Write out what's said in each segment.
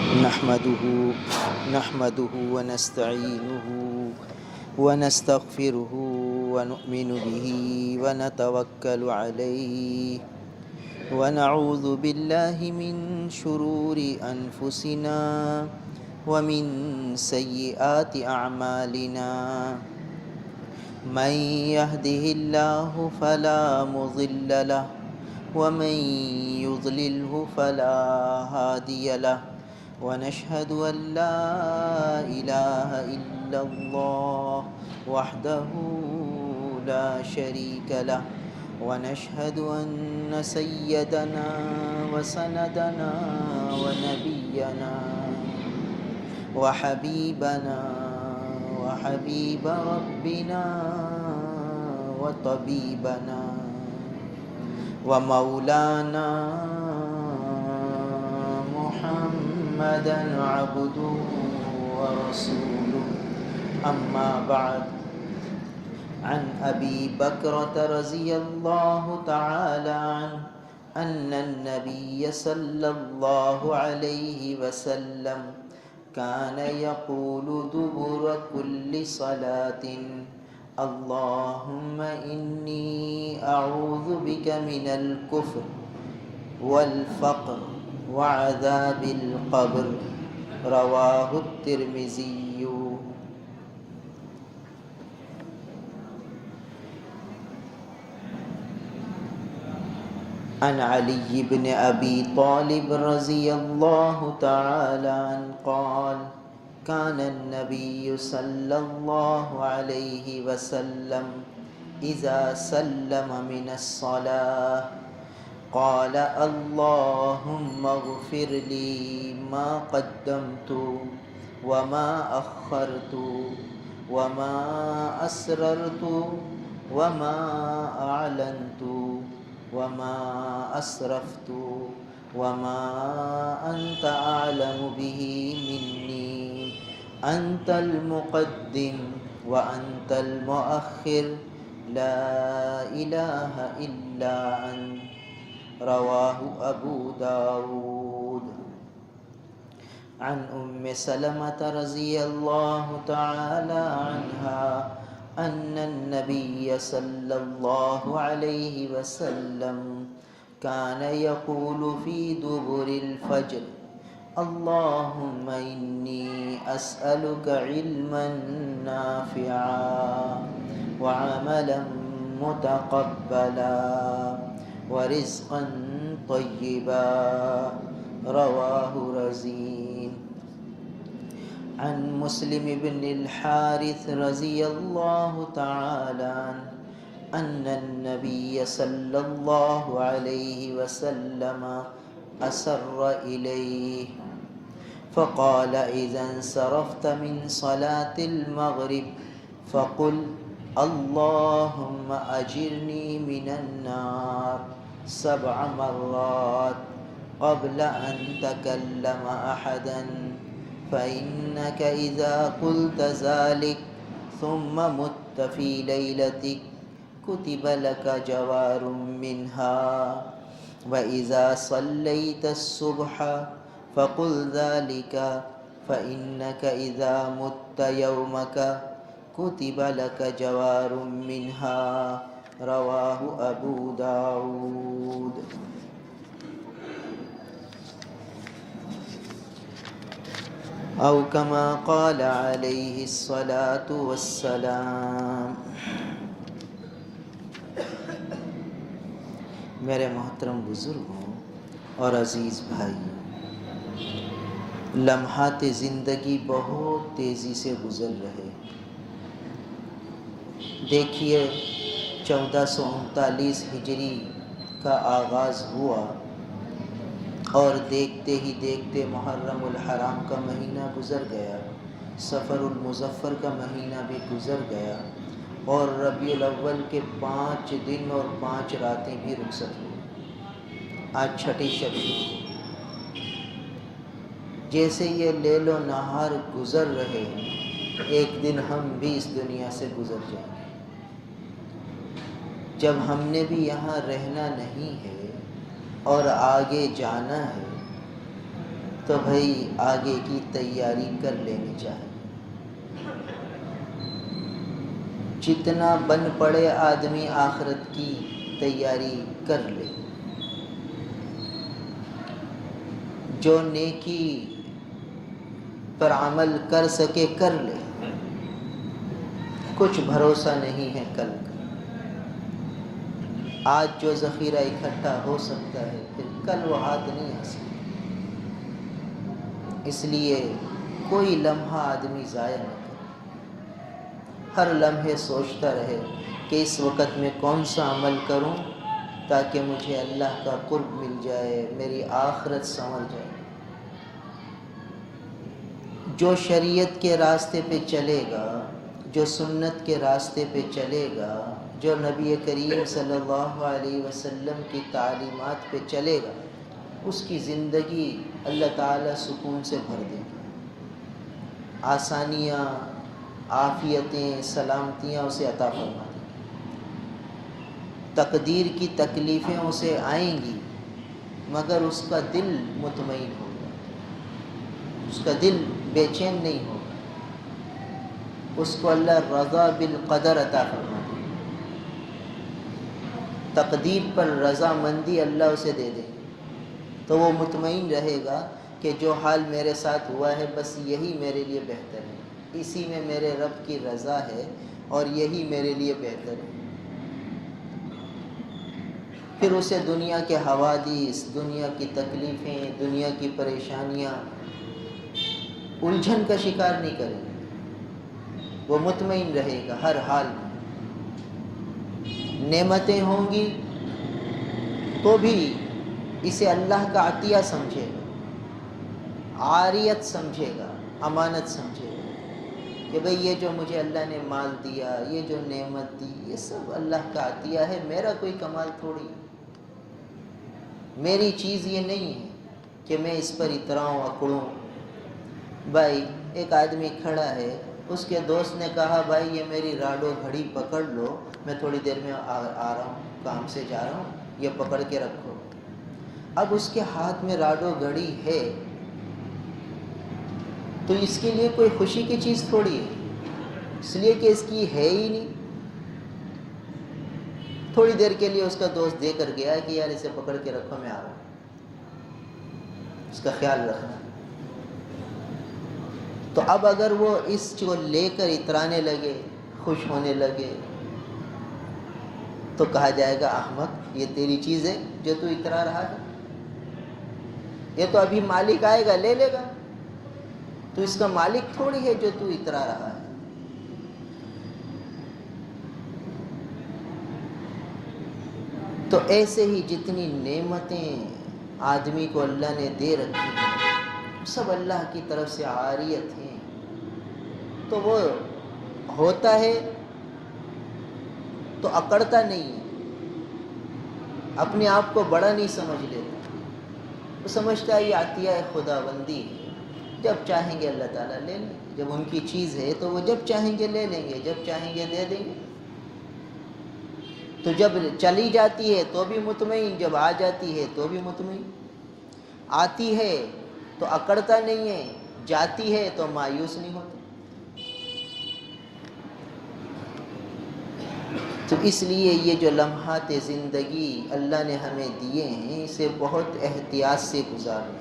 نحمده ونستعينه ونستغفره ونؤمن به ونتوكل عليه ونعوذ بالله من شرور أنفسنا ومن سيئات أعمالنا من يهده الله فلا مضل له ومن يضلله فلا هادي له ونشهد أن لا إله إلا الله وحده لا شريك له ونشهد أن سيدنا وسندنا ونبينا وحبيبنا وحبيب ربنا وطبيبنا ومولانا محمدا عبده ورسوله أما بعد عن أبي بكرة رضي الله تعالى عنه أن النبي صلى الله عليه وسلم كان يقول دبر كل صلاة اللهم إني أعوذ بك من الكفر والفقر وعذاب القبر رواه الترمذي. عن علي بن أبي طالب رضي الله تعالى عنه قال كان النبي صلى الله عليه وسلم إذا سلم من الصلاة قال اللهم اغفر لي ما قدمت وما أخرت وما أسررت وما أعلنت وما أسرفت وما أنت أعلم به مني أنت المقدم وأنت المؤخر لا إله إلا أنت رواه أبو داود. عن أم سلمة رضي الله تعالى عنها أن النبي صلى الله عليه وسلم كان يقول في دبر الفجر اللهم إني أسألك علما نافعا وعملا متقبلا ورزقا طيبا رواه رزين. عن مسلم بن الحارث رضي الله تعالى عنه أن النبي صلى الله عليه وسلم أسر إليه فقال إذا انصرفت من صلاة المغرب فقل اللهم أجرني من النار 7 مرات قبل أن تكلم أحدا فإنك إذا قلت ذلك ثم مت في ليلتك كتب لك جوار منها وإذا صليت الصبح فقل ذلك فإنك إذا مت يومك كتب لك جوار منها رواه أبو داود. أو كما قال عليه الصلاة والسلام. میرے محترم بزرگوں اور عزیز بھائیوں، لمحات زندگی بہت تیزی سے گزر رہے. دیکھیے 1439 ہجری کا آغاز ہوا اور دیکھتے ہی دیکھتے محرم الحرام کا مہینہ گزر گیا، سفر المظفر کا مہینہ بھی گزر گیا اور ربیع الاول کے 5 دن اور 5 راتیں بھی رخصت ہوئی. آج چھٹی شب ہے. جیسے یہ لیل و نہار گزر رہے ہیں، ایک دن ہم بھی اس دنیا سے گزر جائیں گے. جب ہم نے بھی یہاں رہنا نہیں ہے اور آگے جانا ہے تو بھائی آگے کی تیاری کر لینی چاہیے. جتنا بن پڑے آدمی آخرت کی تیاری کر لے. جو نیکی پر عمل کر سکے کر لے. کچھ بھروسہ نہیں ہے کل کا. آج جو ذخیرہ اکٹھا ہو سکتا ہے پھر کل وہ ہاتھ نہیں آ سکتا. اس لیے کوئی لمحہ آدمی ضائع نہ کرے. ہر لمحے سوچتا رہے کہ اس وقت میں کون سا عمل کروں تاکہ مجھے اللہ کا قرب مل جائے، میری آخرت سنور جائے. جو شریعت کے راستے پہ چلے گا، جو سنت کے راستے پہ چلے گا، جو نبی کریم صلی اللہ علیہ وسلم کی تعلیمات پہ چلے گا، اس کی زندگی اللہ تعالیٰ سکون سے بھر دے گا. آسانیاں، عافیتیں، سلامتیاں اسے عطا فرما دے گا. تقدیر کی تکلیفیں اسے آئیں گی مگر اس کا دل مطمئن ہوگا، اس کا دل بے چین نہیں ہوگا. اس کو اللہ رضا بالقدر عطا فرما دے گا. تقدیر پر رضا مندی اللہ اسے دے دے گا تو وہ مطمئن رہے گا کہ جو حال میرے ساتھ ہوا ہے بس یہی میرے لیے بہتر ہے، اسی میں میرے رب کی رضا ہے اور یہی میرے لیے بہتر ہے. پھر اسے دنیا کے حوادث، دنیا کی تکلیفیں، دنیا کی پریشانیاں الجھن کا شکار نہیں کرے گا. وہ مطمئن رہے گا ہر حال میں. نعمتیں ہوں گی تو بھی اسے اللہ کا عطیہ سمجھے گا، عاریت سمجھے گا، امانت سمجھے گا کہ بھئی یہ جو مجھے اللہ نے مال دیا، یہ جو نعمت دی، یہ سب اللہ کا عطیہ ہے، میرا کوئی کمال تھوڑی ہے. میری چیز یہ نہیں ہے کہ میں اس پر اتراؤں اکڑوں. بھائی ایک آدمی کھڑا ہے، اس کے دوست نے کہا بھائی یہ میری راڈو گھڑی پکڑ لو، میں تھوڑی دیر میں آ رہا ہوں، کام سے جا رہا ہوں، یہ پکڑ کے رکھو. اب اس کے ہاتھ میں راڈو گھڑی ہے تو اس کے لیے کوئی خوشی کی چیز تھوڑی ہے، اس لیے کہ اس کی ہے ہی نہیں. تھوڑی دیر کے لیے اس کا دوست دے کر گیا کہ یار اسے پکڑ کے رکھو میں آ رہا ہوں، اس کا خیال رکھنا. تو اب اگر وہ اس کو لے کر اترانے لگے، خوش ہونے لگے تو کہا جائے گا احمق، یہ تیری چیز ہے جو تو اترا رہا ہے، یہ تو ابھی مالک آئے گا لے لے گا، تو اس کا مالک تھوڑی ہے جو تو اترا رہا ہے. تو ایسے ہی جتنی نعمتیں آدمی کو اللہ نے دے رکھی ہیں سب اللہ کی طرف سے عاریت ہیں. تو وہ ہوتا ہے تو اکڑتا نہیں ہے، اپنے آپ کو بڑا نہیں سمجھ لیتا. وہ سمجھتا ہے یہ عطیہ خدا بندی ہے، جب چاہیں گے اللہ تعالیٰ لے لیں گے. جب ان کی چیز ہے تو وہ جب چاہیں گے لے لیں گے، جب چاہیں گے دے دیں گے. تو جب چلی جاتی ہے تو بھی مطمئن، جب آ جاتی ہے تو بھی مطمئن. آتی ہے تو اکڑتا نہیں ہے، جاتی ہے تو مایوس نہیں ہوتا. تو اس لیے یہ جو لمحات زندگی اللہ نے ہمیں دیے ہیں اسے بہت احتیاط سے گزارنا.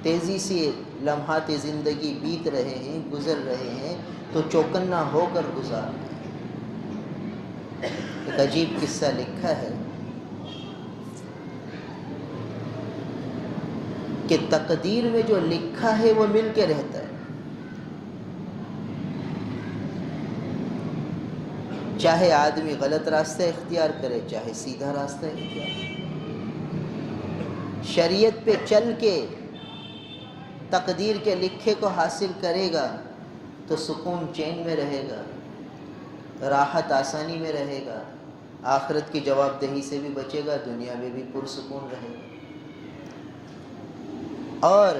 تیزی سے لمحات زندگی بیت رہے ہیں، گزر رہے ہیں تو چوکنا ہو کر گزارنا. ایک عجیب قصہ لکھا ہے کہ تقدیر میں جو لکھا ہے وہ مل کے رہتا ہے. چاہے آدمی غلط راستہ اختیار کرے، چاہے سیدھا راستہ اختیار کرے، شریعت پہ چل کے تقدیر کے لکھے کو حاصل کرے گا تو سکون چین میں رہے گا، راحت آسانی میں رہے گا، آخرت کی جواب دہی سے بھی بچے گا، دنیا میں بھی پرسکون رہے گا. اور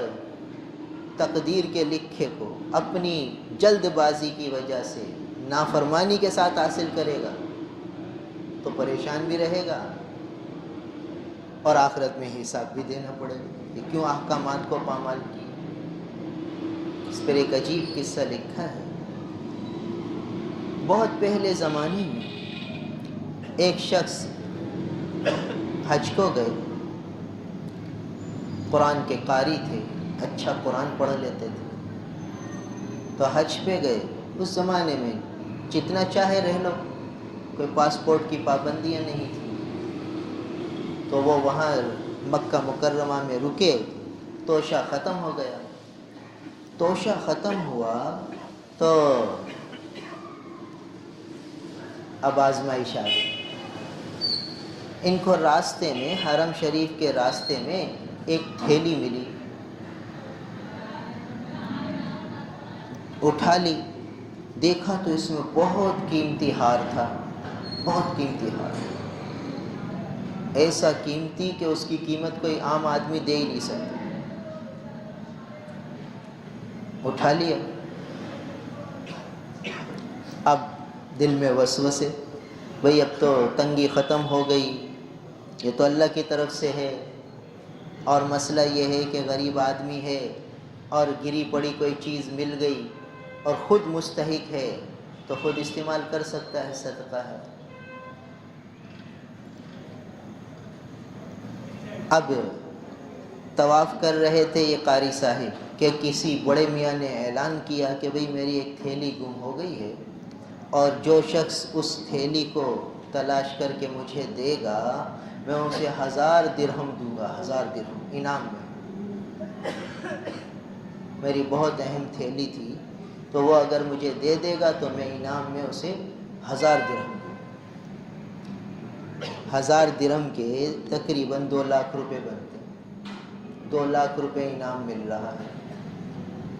تقدیر کے لکھے کو اپنی جلد بازی کی وجہ سے نافرمانی کے ساتھ حاصل کرے گا تو پریشان بھی رہے گا اور آخرت میں حساب بھی دینا پڑے گا کہ کیوں احکامات کو پامال کیا. اس پر ایک عجیب قصہ لکھا ہے۔ بہت پہلے زمانے میں ایک شخص حج کو گئے، قرآن کے قاری تھے، اچھا قرآن پڑھ لیتے تھے، تو حج پہ گئے۔ اس زمانے میں جتنا چاہے رہ لو، کوئی پاسپورٹ کی پابندیاں نہیں تھی، تو وہ وہاں مکہ مکرمہ میں رکے، توشہ ختم ہو گیا۔ توشہ ختم ہوا تو اب آزمائش آ گئی۔ ان کو راستے میں، حرم شریف کے راستے میں ایک تھیلی ملی، اٹھا لی، دیکھا تو اس میں بہت قیمتی ہار تھا، بہت قیمتی ہار، ایسا قیمتی کہ اس کی قیمت کوئی عام آدمی دے ہی نہیں سکتا۔ اٹھا لیا۔ اب دل میں وسوسے، بھئی اب تو تنگی ختم ہو گئی، یہ تو اللہ کی طرف سے ہے، اور مسئلہ یہ ہے کہ غریب آدمی ہے اور گری پڑی کوئی چیز مل گئی اور خود مستحق ہے تو خود استعمال کر سکتا ہے، صدقہ ہے۔ اب طواف کر رہے تھے یہ قاری صاحب کہ کسی بڑے میاں نے اعلان کیا کہ بھئی میری ایک تھیلی گم ہو گئی ہے، اور جو شخص اس تھیلی کو تلاش کر کے مجھے دے گا میں اسے 1000 درہم دوں گا، 1000 درہم انعام میں۔ میری بہت اہم تھیلی تھی، تو وہ اگر مجھے دے دے گا تو میں انعام میں اسے 1000 درہم دوں۔ 1000 درہم کے تقریباً 2 لاکھ روپے بنتے، 2 لاکھ روپے انعام مل رہا ہے۔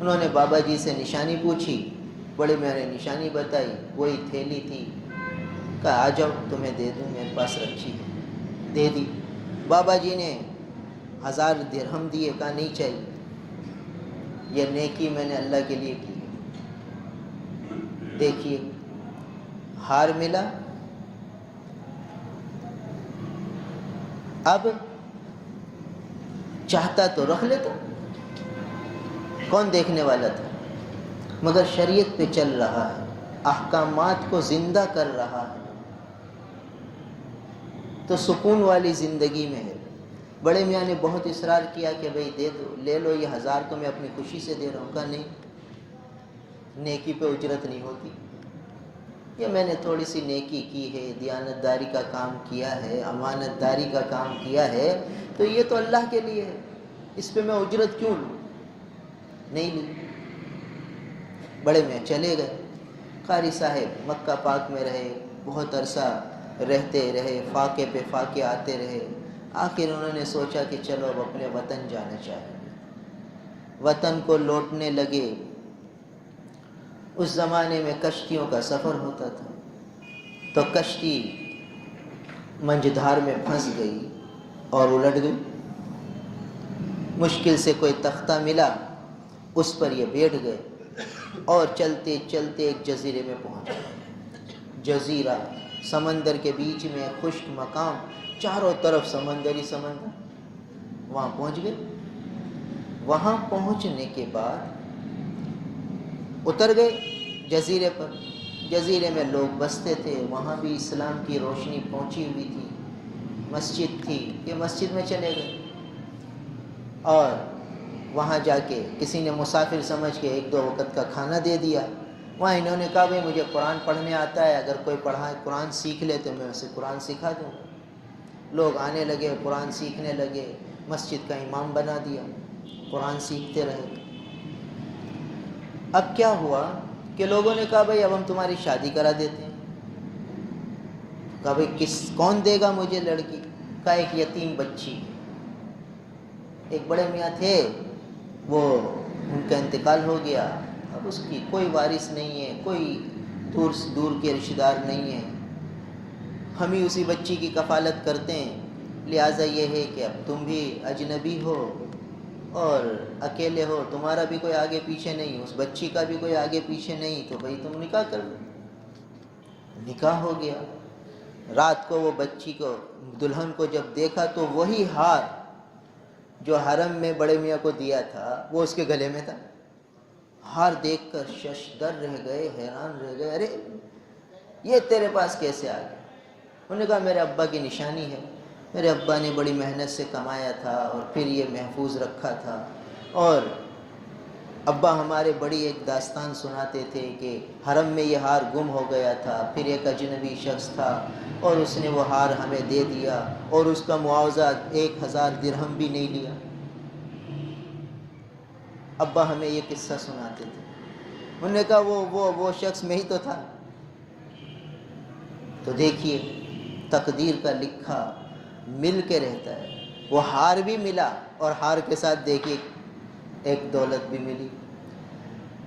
انہوں نے بابا جی سے نشانی پوچھی، بڑے میاں نے نشانی بتائی، وہی تھیلی تھی۔ کہا آ جاؤ تمہیں دے دوں، میرے پاس رکھی ہے، دے دی۔ بابا جی نے 1000 درہم دیے، کہا نہیں چاہیے، یہ نیکی میں نے اللہ کے لیے کی ہے۔ دیکھیے ہار ملا۔ اب چاہتا تو رکھ لیتا، کون دیکھنے والا تھا، مگر شریعت پہ چل رہا ہے، احکامات کو زندہ کر رہا ہے، تو سکون والی زندگی میں ہے۔ بڑے میاں نے بہت اصرار کیا کہ بھئی دے دو، لے لو، یہ 1000 تو میں اپنی خوشی سے دے رہا ہوں۔ کہا نہیں، نیکی پہ اجرت نہیں ہوتی، یہ میں نے تھوڑی سی نیکی کی ہے، دیانت داری کا کام کیا ہے، امانت داری کا کام کیا ہے، تو یہ تو اللہ کے لیے ہے، اس پہ میں اجرت کیوں لوں؟ نہیں لی۔ بڑے میاں چلے گئے۔ قاری صاحب مکہ پاک میں رہے، بہت عرصہ رہتے رہے، فاقے پہ فاقے آتے رہے۔ آخر انہوں نے سوچا کہ چلو اب اپنے وطن جانا چاہیں گے، وطن کو لوٹنے لگے۔ اس زمانے میں کشتیوں کا سفر ہوتا تھا، تو کشتی منجدھار میں پھنس گئی اور الٹ گئی۔ مشکل سے کوئی تختہ ملا، اس پر یہ بیٹھ گئے اور چلتے چلتے ایک جزیرے میں پہنچ گئے۔ جزیرہ سمندر کے بیچ میں، خشک مقام، چاروں طرف سمندر ہی سمندر۔ وہاں پہنچ گئے۔ وہاں پہنچنے کے بعد اتر گئے جزیرے پر۔ جزیرے میں لوگ بستے تھے، وہاں بھی اسلام کی روشنی پہنچی ہوئی تھی، مسجد تھی، یہ مسجد میں چلے گئے، اور وہاں جا کے کسی نے مسافر سمجھ کے 1-2 وقت کا کھانا دے دیا۔ وہاں انہوں نے کہا بھئی مجھے قرآن پڑھنے آتا ہے، اگر کوئی قرآن سیکھ لے تو میں اسے قرآن سکھا دوں۔ لوگ آنے لگے، قرآن سیکھنے لگے، مسجد کا امام بنا دیا، قرآن سیکھتے رہے۔ اب کیا ہوا کہ لوگوں نے کہا بھئی اب ہم تمہاری شادی کرا دیتے ہیں۔ کہا بھئی کون دے گا مجھے لڑکی؟ کہا ایک یتیم بچی، ایک بڑے میاں تھے، وہ ان کا انتقال ہو گیا، اب اس کی کوئی وارث نہیں ہے، کوئی دور کے رشتہ دار نہیں ہے، ہم ہی اسی بچی کی کفالت کرتے ہیں، لہٰذا یہ ہے کہ اب تم بھی اجنبی ہو اور اکیلے ہو، تمہارا بھی کوئی آگے پیچھے نہیں، اس بچی کا بھی کوئی آگے پیچھے نہیں، تو بھئی تم نکاح کر لو۔ نکاح ہو گیا۔ رات کو وہ بچی کو، دلہن کو جب دیکھا تو وہی ہار جو حرم میں بڑے میاں کو دیا تھا وہ اس کے گلے میں تھا۔ ہار دیکھ کر ششدر رہ گئے، حیران رہ گئے، ارے یہ تیرے پاس کیسے آ گیا؟ انہوں نے کہا میرے ابا کی نشانی ہے، میرے ابا نے بڑی محنت سے کمایا تھا اور پھر یہ محفوظ رکھا تھا، اور ابا ہمارے بڑی ایک داستان سناتے تھے کہ حرم میں یہ ہار گم ہو گیا تھا، پھر ایک اجنبی شخص تھا اور اس نے وہ ہار ہمیں دے دیا اور اس کا معاوضہ 1000 درہم بھی نہیں لیا۔ ابا ہمیں یہ قصہ سناتے تھے۔ انہوں نے کہا وہ شخص میں ہی تو تھا۔ تو دیکھیے تقدیر کا لکھا مل کے رہتا ہے، وہ ہار بھی ملا اور ہار کے ساتھ دیکھیے ایک دولت بھی ملی۔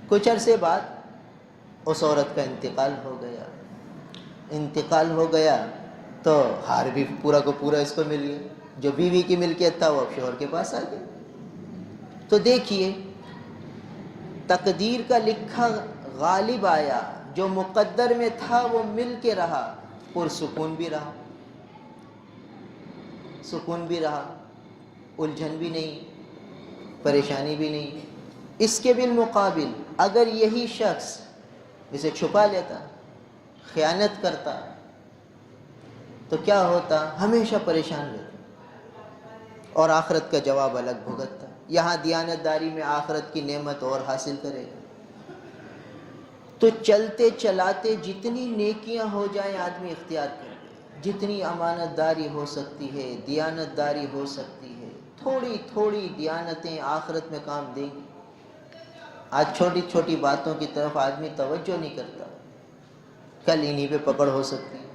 کچھ عرصے بعد اس عورت کا انتقال ہو گیا تو ہار بھی پورا کو پورا اس کو مل گیا، جو بیوی کی ملکیت تھا وہ اب شوہر کے پاس آ گیا۔ تو دیکھیے تقدیر کا لکھا غالب آیا، جو مقدر میں تھا وہ مل کے رہا، پرسکون بھی رہا، سکون بھی رہا، الجھن بھی نہیں، پریشانی بھی نہیں۔ اس کے بالمقابل اگر یہی شخص اسے چھپا لیتا، خیانت کرتا، تو کیا ہوتا؟ ہمیشہ پریشان رہتا اور آخرت کا جواب الگ بھگتتا۔ یہاں دیانت داری میں آخرت کی نعمت اور حاصل کرے گا۔ تو چلتے چلاتے جتنی نیکیاں ہو جائیں آدمی اختیار کر لے، جتنی امانت داری ہو سکتی ہے، دیانت داری ہو سکتی ہے، تھوڑی تھوڑی دیانتیں آخرت میں کام دیں گی۔ آج چھوٹی چھوٹی باتوں کی طرف آدمی توجہ نہیں کرتا، کل انہی پہ پکڑ ہو سکتی ہے۔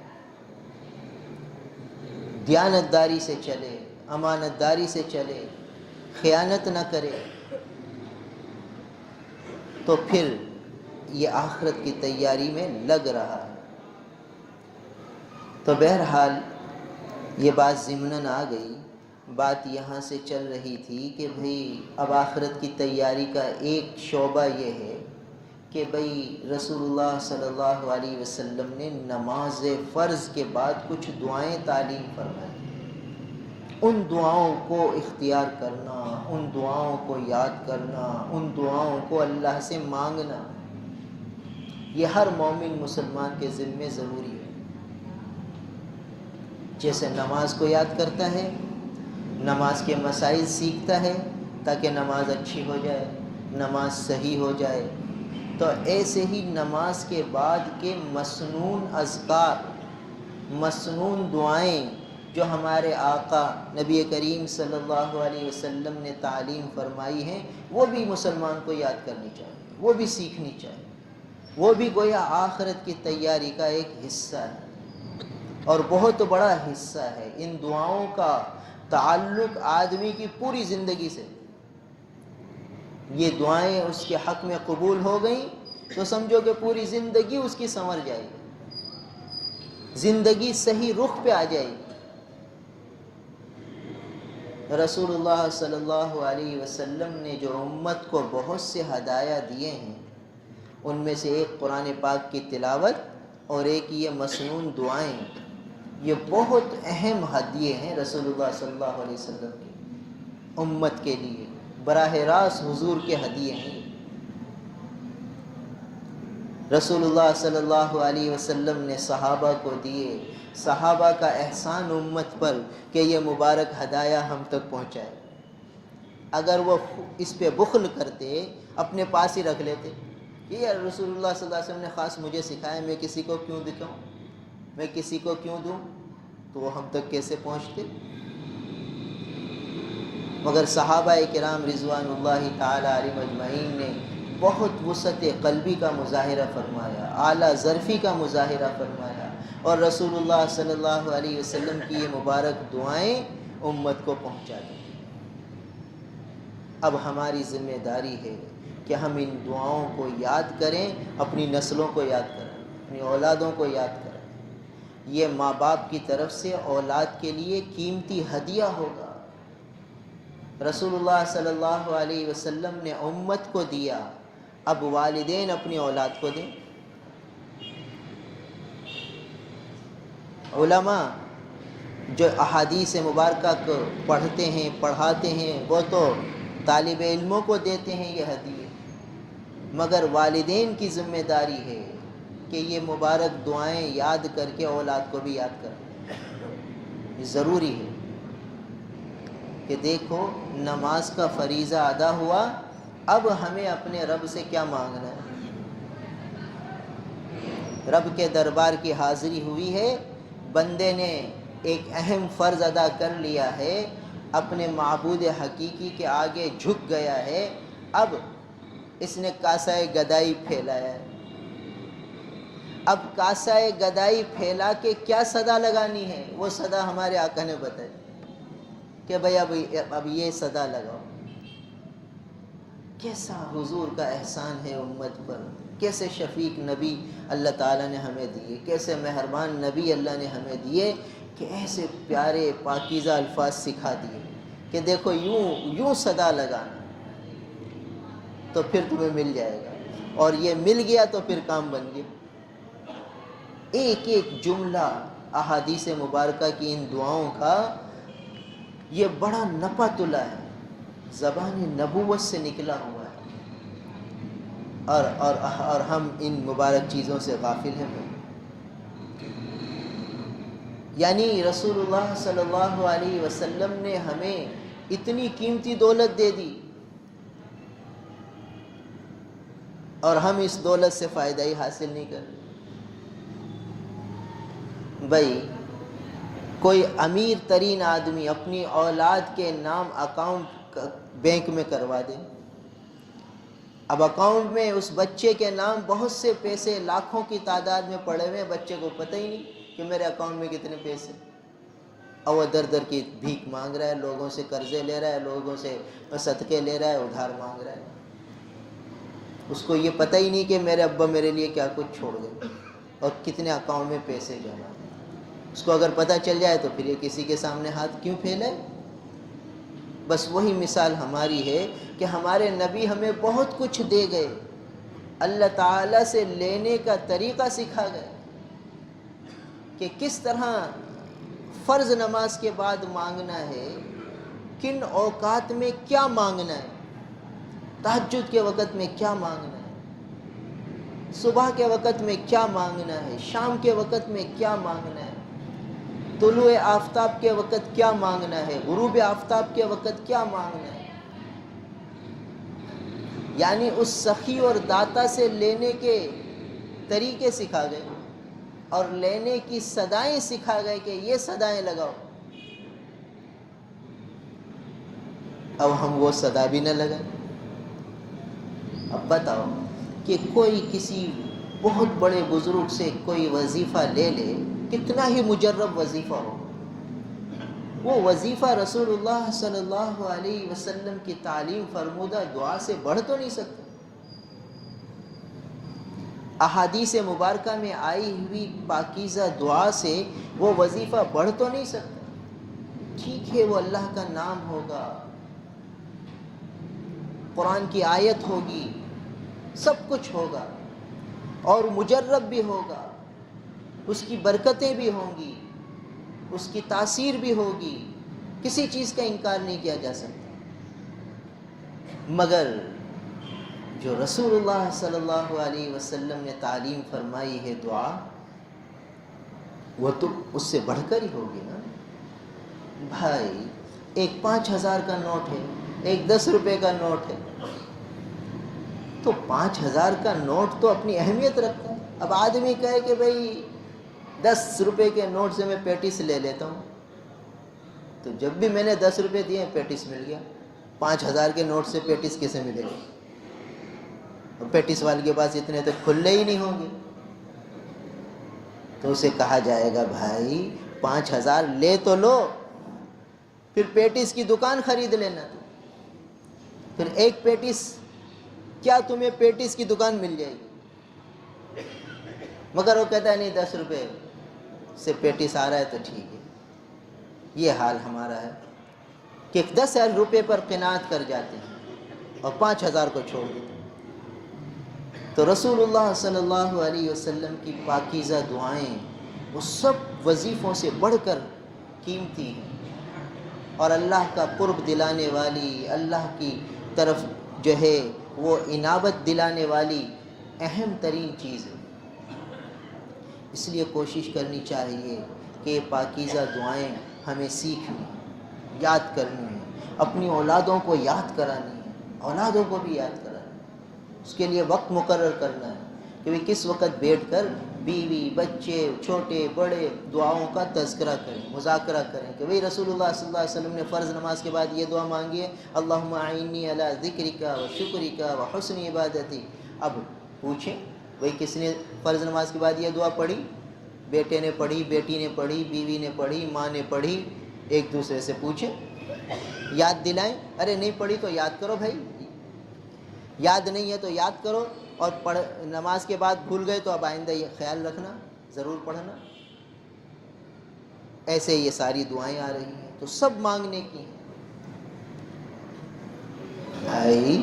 دیانت داری سے چلے، امانت داری سے چلے، خیانت نہ کرے، تو پھر یہ آخرت کی تیاری میں لگ رہا ہے۔ تو بہرحال یہ بات ضمناً آ گئی، بات یہاں سے چل رہی تھی کہ بھئی اب آخرت کی تیاری کا ایک شعبہ یہ ہے کہ بھئی رسول اللہ صلی اللہ علیہ وسلم نے نماز فرض کے بعد کچھ دعائیں تعلیم فرمائی، ان دعاؤں کو اختیار کرنا، ان دعاؤں کو یاد کرنا، ان دعاؤں کو اللہ سے مانگنا، یہ ہر مومن مسلمان کے ذمے ضروری ہے۔ جیسے نماز کو یاد کرتا ہے، نماز کے مسائل سیکھتا ہے تاکہ نماز اچھی ہو جائے، نماز صحیح ہو جائے، تو ایسے ہی نماز کے بعد کے مسنون اذکار، مسنون دعائیں جو ہمارے آقا نبی کریم صلی اللہ علیہ وسلم نے تعلیم فرمائی ہیں، وہ بھی مسلمان کو یاد کرنی چاہیے، وہ بھی سیکھنی چاہیے۔ وہ بھی گویا آخرت کی تیاری کا ایک حصہ ہے اور بہت بڑا حصہ ہے۔ ان دعاؤں کا تعلق آدمی کی پوری زندگی سے، یہ دعائیں اس کے حق میں قبول ہو گئیں تو سمجھو کہ پوری زندگی اس کی سنور جائے گی، زندگی صحیح رخ پہ آ جائے گی۔ رسول اللہ صلی اللہ علیہ وسلم نے جو امت کو بہت سے ہدایہ دیے ہیں، ان میں سے ایک قرآن پاک کی تلاوت اور ایک یہ مسنون دعائیں، یہ بہت اہم ہدیے ہیں رسول اللہ صلی اللہ علیہ وسلم کی امت کے لیے، براہ راست حضور کے ہدیے ہیں۔ رسول اللہ صلی اللہ علیہ وسلم نے صحابہ کو دیے، صحابہ کا احسان امت پر کہ یہ مبارک ہدایہ ہم تک پہنچائے۔ اگر وہ اس پہ بخل کرتے، اپنے پاس ہی رکھ لیتے، یہ رسول اللہ صلی اللہ علیہ وسلم نے خاص مجھے سکھایا، میں کسی کو کیوں دکھاؤں، میں کسی کو کیوں دوں، تو وہ ہم تک کیسے پہنچتے؟ مگر صحابہ کرام رضوان اللہ تعالی علیہم اجمعین نے بہت وسعت قلبی کا مظاہرہ فرمایا، اعلیٰ ظرفی کا مظاہرہ فرمایا، اور رسول اللہ صلی اللہ علیہ وسلم کی یہ مبارک دعائیں امت کو پہنچا دیں۔ اب ہماری ذمہ داری ہے کہ ہم ان دعاؤں کو یاد کریں، اپنی نسلوں کو یاد کریں، اپنی اولادوں کو یاد کریں۔ یہ ماں باپ کی طرف سے اولاد کے لیے قیمتی ہدیہ ہوگا۔ رسول اللہ صلی اللہ علیہ وسلم نے امت کو دیا، اب والدین اپنی اولاد کو دیں۔ علماء جو احادیث مبارکہ کو پڑھتے ہیں، پڑھاتے ہیں، وہ تو طالب علموں کو دیتے ہیں یہ ہدیے۔ مگر والدین کی ذمہ داری ہے کہ یہ مبارک دعائیں یاد کر کے اولاد کو بھی یاد کریں. یہ ضروری ہے کہ دیکھو نماز کا فریضہ ادا ہوا، اب ہمیں اپنے رب سے کیا مانگنا ہے. رب کے دربار کی حاضری ہوئی ہے، بندے نے ایک اہم فرض ادا کر لیا ہے، اپنے معبود حقیقی کے آگے جھک گیا ہے. اب اس نے کاسۂ گدائی پھیلایا ہے. اب کاسۂ گدائی پھیلا کے کیا صدا لگانی ہے، وہ صدا ہمارے آقا نے بتائی کہ بھئی اب یہ صدا لگاؤ. کیسا حضور کا احسان ہے امت پر، کیسے شفیق نبی اللہ تعالیٰ نے ہمیں دیے، کیسے مہربان نبی اللہ نے ہمیں دیے کہ ایسے پیارے پاکیزہ الفاظ سکھا دیے کہ دیکھو یوں صدا لگانا تو پھر تمہیں مل جائے گا، اور یہ مل گیا تو پھر کام بن گیا. ایک ایک جملہ احادیث مبارکہ کی ان دعاؤں کا یہ بڑا نپا تلا ہے، زبان نبوت سے نکلا ہوا ہے، اور ہم ان مبارک چیزوں سے غافل ہیں. یعنی رسول اللہ صلی اللہ علیہ وسلم نے ہمیں اتنی قیمتی دولت دے دی اور ہم اس دولت سے فائدہ ہی حاصل نہیں کر رہے. بھائی کوئی امیر ترین آدمی اپنی اولاد کے نام اکاؤنٹ بینک میں کروا دے، اب اکاؤنٹ میں اس بچے کے نام بہت سے پیسے لاکھوں کی تعداد میں پڑے ہوئے، بچے کو پتہ ہی نہیں کہ میرے اکاؤنٹ میں کتنے پیسے، اور وہ در در کی بھیک مانگ رہا ہے، لوگوں سے قرضے لے رہا ہے، لوگوں سے صدقے لے رہا ہے، ادھار مانگ رہا ہے. اس کو یہ پتہ ہی نہیں کہ میرے ابا میرے لیے کیا کچھ چھوڑ گئے اور کتنے اکاؤنٹ میں پیسے جمع. اس کو اگر پتہ چل جائے تو پھر یہ کسی کے سامنے ہاتھ کیوں پھیلے. بس وہی مثال ہماری ہے کہ ہمارے نبی ہمیں بہت کچھ دے گئے، اللہ تعالیٰ سے لینے کا طریقہ سکھا گئے کہ کس طرح فرض نماز کے بعد مانگنا ہے، کن اوقات میں کیا مانگنا ہے، تہجد کے وقت میں کیا مانگنا ہے، صبح کے وقت میں کیا مانگنا ہے، شام کے وقت میں کیا مانگنا ہے، طلوع آفتاب کے وقت کیا مانگنا ہے، غروب آفتاب کے وقت کیا مانگنا ہے. یعنی اس سخی اور داتا سے لینے کے طریقے سکھا گئے اور لینے کی صدائیں سکھا گئے کہ یہ صدائیں لگاؤ. اب ہم وہ صدا بھی نہ لگائیں. اب بتاؤ کہ کوئی کسی بہت بڑے بزرگ سے کوئی وظیفہ لے لے، کتنا ہی مجرب وظیفہ ہو، وہ وظیفہ رسول اللہ صلی اللہ علیہ وسلم کی تعلیم فرمودہ دعا سے بڑھ تو نہیں سکتا. احادیث مبارکہ میں آئی ہوئی پاکیزہ دعا سے وہ وظیفہ بڑھ تو نہیں سکتا. ٹھیک ہے وہ اللہ کا نام ہوگا، قرآن کی آیت ہوگی، سب کچھ ہوگا اور مجرب بھی ہوگا، اس کی برکتیں بھی ہوں گی، اس کی تاثیر بھی ہوگی، کسی چیز کا انکار نہیں کیا جا سکتا. مگر جو رسول اللہ صلی اللہ علیہ وسلم نے تعلیم فرمائی ہے دعا، وہ تو اس سے بڑھ کر ہی ہوگی نا. بھائی ایک 5,000 کا نوٹ ہے، ایک 10 روپے کا نوٹ ہے، تو 5,000 کا نوٹ تو اپنی اہمیت رکھتا ہے. اب آدمی کہے کہ بھئی 10 روپے کے نوٹ سے میں پیٹیس لے لیتا ہوں، تو جب بھی میں نے 10 روپے دیے پیٹیس مل گیا. 5,000 کے نوٹ سے پیٹیس کیسے ملے گا؟ اور پیٹیس والے کے پاس اتنے تو کھلے ہی نہیں ہوں گے. تو اسے کہا جائے گا بھائی 5,000 لے تو لو، پھر پیٹیس کی دکان خرید لینا. پھر ایک پیٹیس کیا تمہیں پیٹیس کی دکان مل جائے گی. مگر وہ کہتا ہے نہیں 10 روپے سے پیٹیس آ رہا ہے تو ٹھیک ہے. یہ حال ہمارا ہے کہ 10,000 روپے پر قناعت کر جاتے ہیں اور 5,000 کو چھوڑ دیتے ہیں. تو رسول اللہ صلی اللہ علیہ وسلم کی پاکیزہ دعائیں وہ سب وظیفوں سے بڑھ کر قیمتی ہیں اور اللہ کا قرب دلانے والی، اللہ کی طرف جو ہے وہ انابت دلانے والی اہم ترین چیز ہے۔ اس لیے کوشش کرنی چاہیے کہ پاکیزہ دعائیں ہمیں سیکھنی، یاد کرنی ہیں، اپنی اولادوں کو یاد کرانی ہے، اولادوں کو بھی یاد کرانی ہے۔ اس کے لیے وقت مقرر کرنا ہے کہ بھی کس وقت بیٹھ کر بیوی، بچے، چھوٹے بڑے دعاؤں کا تذکرہ کریں، مذاکرہ کریں کہ بھئی رسول اللہ صلی اللہ علیہ وسلم نے فرض نماز کے بعد یہ دعا مانگی ہے، اللہم اعنی علی ذکرک و شکرک و حسن عبادتی۔ اب پوچھیں بھئی کس نے فرض نماز کے بعد یہ دعا پڑھی؟ بیٹے نے پڑھی، بیٹی نے پڑھی، بیوی نے پڑھی، ماں نے پڑھی۔ ایک دوسرے سے پوچھیں، یاد دلائیں۔ ارے نہیں پڑھی تو یاد کرو بھائی، یاد نہیں ہے تو یاد کرو، اور نماز کے بعد بھول گئے تو اب آئندہ یہ خیال رکھنا، ضرور پڑھنا۔ ایسے یہ ساری دعائیں آ رہی ہیں تو سب مانگنے کی ہیں۔ بھائی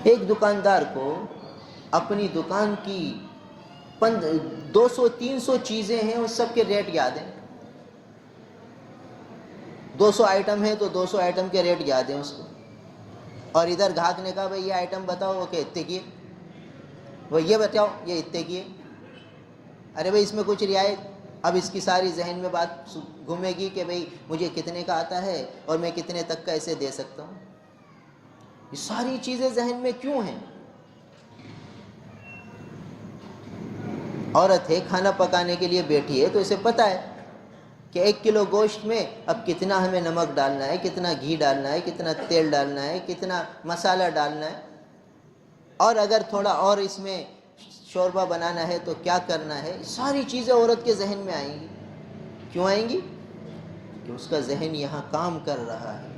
ایک دکاندار کو اپنی دکان کی 200-300 چیزیں ہیں، اس سب کے ریٹ یاد ہیں۔ 200 آئٹم ہیں تو 200 آئٹم کے ریٹ یاد ہیں اس کو، اور ادھر گاہک نے کہا بھئی یہ آئٹم بتاؤ، وہ کہ اتنے کی ہے، وہ یہ بتاؤ یہ اتنے کی ہے۔ ارے بھئی اس میں کچھ رعایت؟ اب اس کی ساری ذہن میں بات گھومے گی کہ بھئی مجھے کتنے کا آتا ہے اور میں کتنے تک کا اسے دے سکتا ہوں۔ یہ ساری چیزیں ذہن میں کیوں ہیں؟ عورت ہے، کھانا پکانے کے لیے بیٹھی ہے تو اسے پتہ ہے کہ 1 کلو گوشت میں اب کتنا ہمیں نمک ڈالنا ہے، کتنا گھی ڈالنا ہے، کتنا تیل ڈالنا ہے، کتنا مسالہ ڈالنا ہے، اور اگر تھوڑا اور اس میں شوربہ بنانا ہے تو کیا کرنا ہے۔ ساری چیزیں عورت کے ذہن میں آئیں گی۔ کیوں آئیں گی؟ کہ اس کا ذہن یہاں کام کر رہا ہے،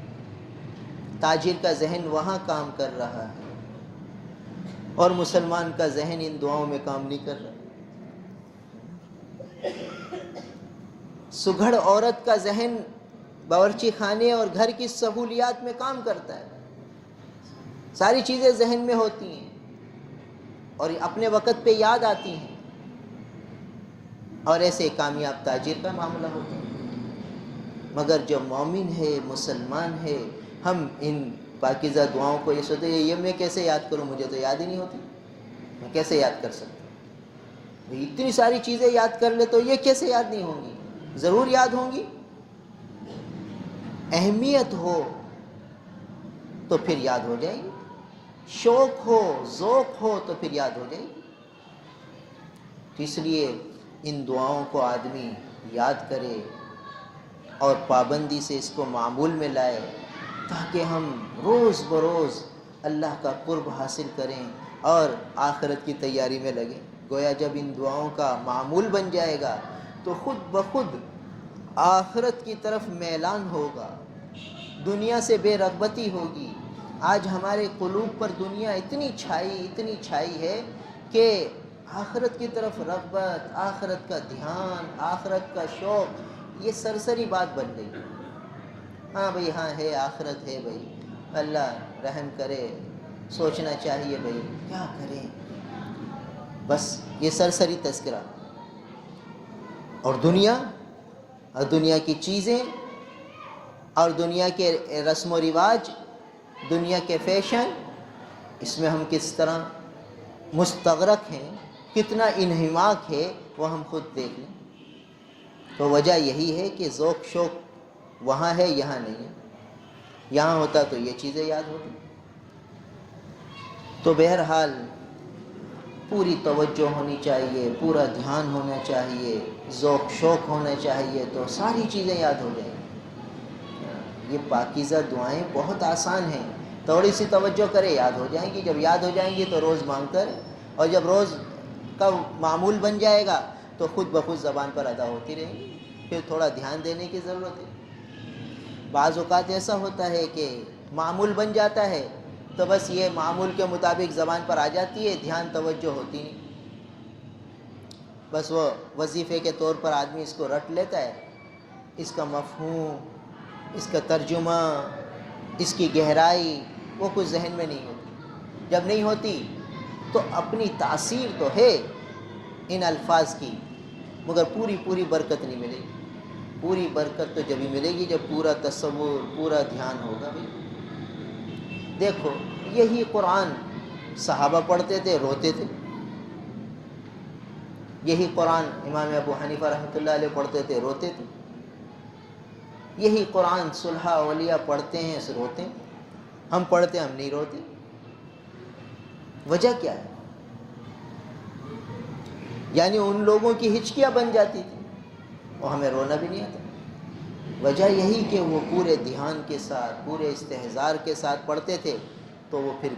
تاجر کا ذہن وہاں کام کر رہا ہے، اور مسلمان کا ذہن ان دعاؤں میں کام نہیں کر رہا۔ سگھڑ عورت کا ذہن باورچی خانے اور گھر کی سہولیات میں کام کرتا ہے، ساری چیزیں ذہن میں ہوتی ہیں اور اپنے وقت پہ یاد آتی ہیں، اور ایسے کامیاب تاجر کا معاملہ ہوتا ہے۔ مگر جو مومن ہے، مسلمان ہے، ہم ان پاکیزہ دعاؤں کو یہ سوچتے ہیں یہ میں کیسے یاد کروں، مجھے تو یاد ہی نہیں ہوتی، میں کیسے یاد کر سکتا ہوں؟ اتنی ساری چیزیں یاد کر لے تو یہ کیسے یاد نہیں ہوں گی؟ ضرور یاد ہوں گی۔ اہمیت ہو تو پھر یاد ہو جائے گی، شوق ہو، ذوق ہو تو پھر یاد ہو جائے گی۔ تو اس لیے ان دعاؤں کو آدمی یاد کرے اور پابندی سے اس کو معمول میں لائے، تاکہ ہم روز بروز اللہ کا قرب حاصل کریں اور آخرت کی تیاری میں لگیں۔ گویا جب ان دعاؤں کا معمول بن جائے گا تو خود بخود آخرت کی طرف میلان ہوگا، دنیا سے بے رغبتی ہوگی۔ آج ہمارے قلوب پر دنیا اتنی چھائی ہے کہ آخرت کی طرف رغبت، آخرت کا دھیان، آخرت کا شوق یہ سرسری بات بن گئی۔ ہاں بھئی، ہاں ہے، آخرت ہے بھئی، اللہ رحم کرے، سوچنا چاہیے بھئی، کیا کریں، بس یہ سرسری تذکرہ۔ اور دنیا کی چیزیں اور دنیا کے رسم و رواج، دنیا کے فیشن، اس میں ہم کس طرح مستغرق ہیں، کتنا انہماک ہے، وہ ہم خود دیکھ لیں۔ تو وجہ یہی ہے کہ ذوق شوق وہاں ہے، یہاں نہیں ہے۔ یہاں ہوتا تو یہ چیزیں یاد ہوتی۔ تو بہرحال پوری توجہ ہونی چاہیے، پورا دھیان ہونا چاہیے، ذوق شوق ہونا چاہیے، تو ساری چیزیں یاد ہو جائیں۔ یہ پاکیزہ دعائیں بہت آسان ہیں، تھوڑی سی توجہ کرے یاد ہو جائیں گی۔ جب یاد ہو جائیں گی تو روز مانگ کر، اور جب روز کا معمول بن جائے گا تو خود بخود زبان پر ادا ہوتی رہیں گی۔ پھر تھوڑا دھیان دینے کی ضرورت ہے۔ بعض اوقات ایسا ہوتا ہے کہ معمول بن جاتا ہے تو بس یہ معمول کے مطابق زبان پر آ جاتی ہے، دھیان توجہ ہوتی نہیں، بس وہ وظیفے کے طور پر آدمی اس کو رٹ لیتا ہے، اس کا مفہوم، اس کا ترجمہ، اس کی گہرائی وہ کچھ ذہن میں نہیں ہوتی۔ جب نہیں ہوتی تو اپنی تاثیر تو ہے ان الفاظ کی، مگر پوری برکت نہیں ملے گی۔ پوری برکت تو جبھی ملے گی جب پورا تصور، پورا دھیان ہوگا۔ بھی دیکھو، یہی قرآن صحابہ پڑھتے تھے، روتے تھے۔ یہی قرآن امام ابو حنیفہ رحمۃ اللہ علیہ پڑھتے تھے، روتے تھے۔ یہی قرآن صلح اولیاء پڑھتے ہیں، روتے ہیں۔ ہم پڑھتے ہم نہیں روتے، وجہ کیا ہے؟ یعنی ان لوگوں کی ہچکیاں بن جاتی تھی اور ہمیں رونا بھی نہیں آتا۔ وجہ یہی کہ وہ پورے دھیان کے ساتھ، پورے استحضار کے ساتھ پڑھتے تھے، تو وہ پھر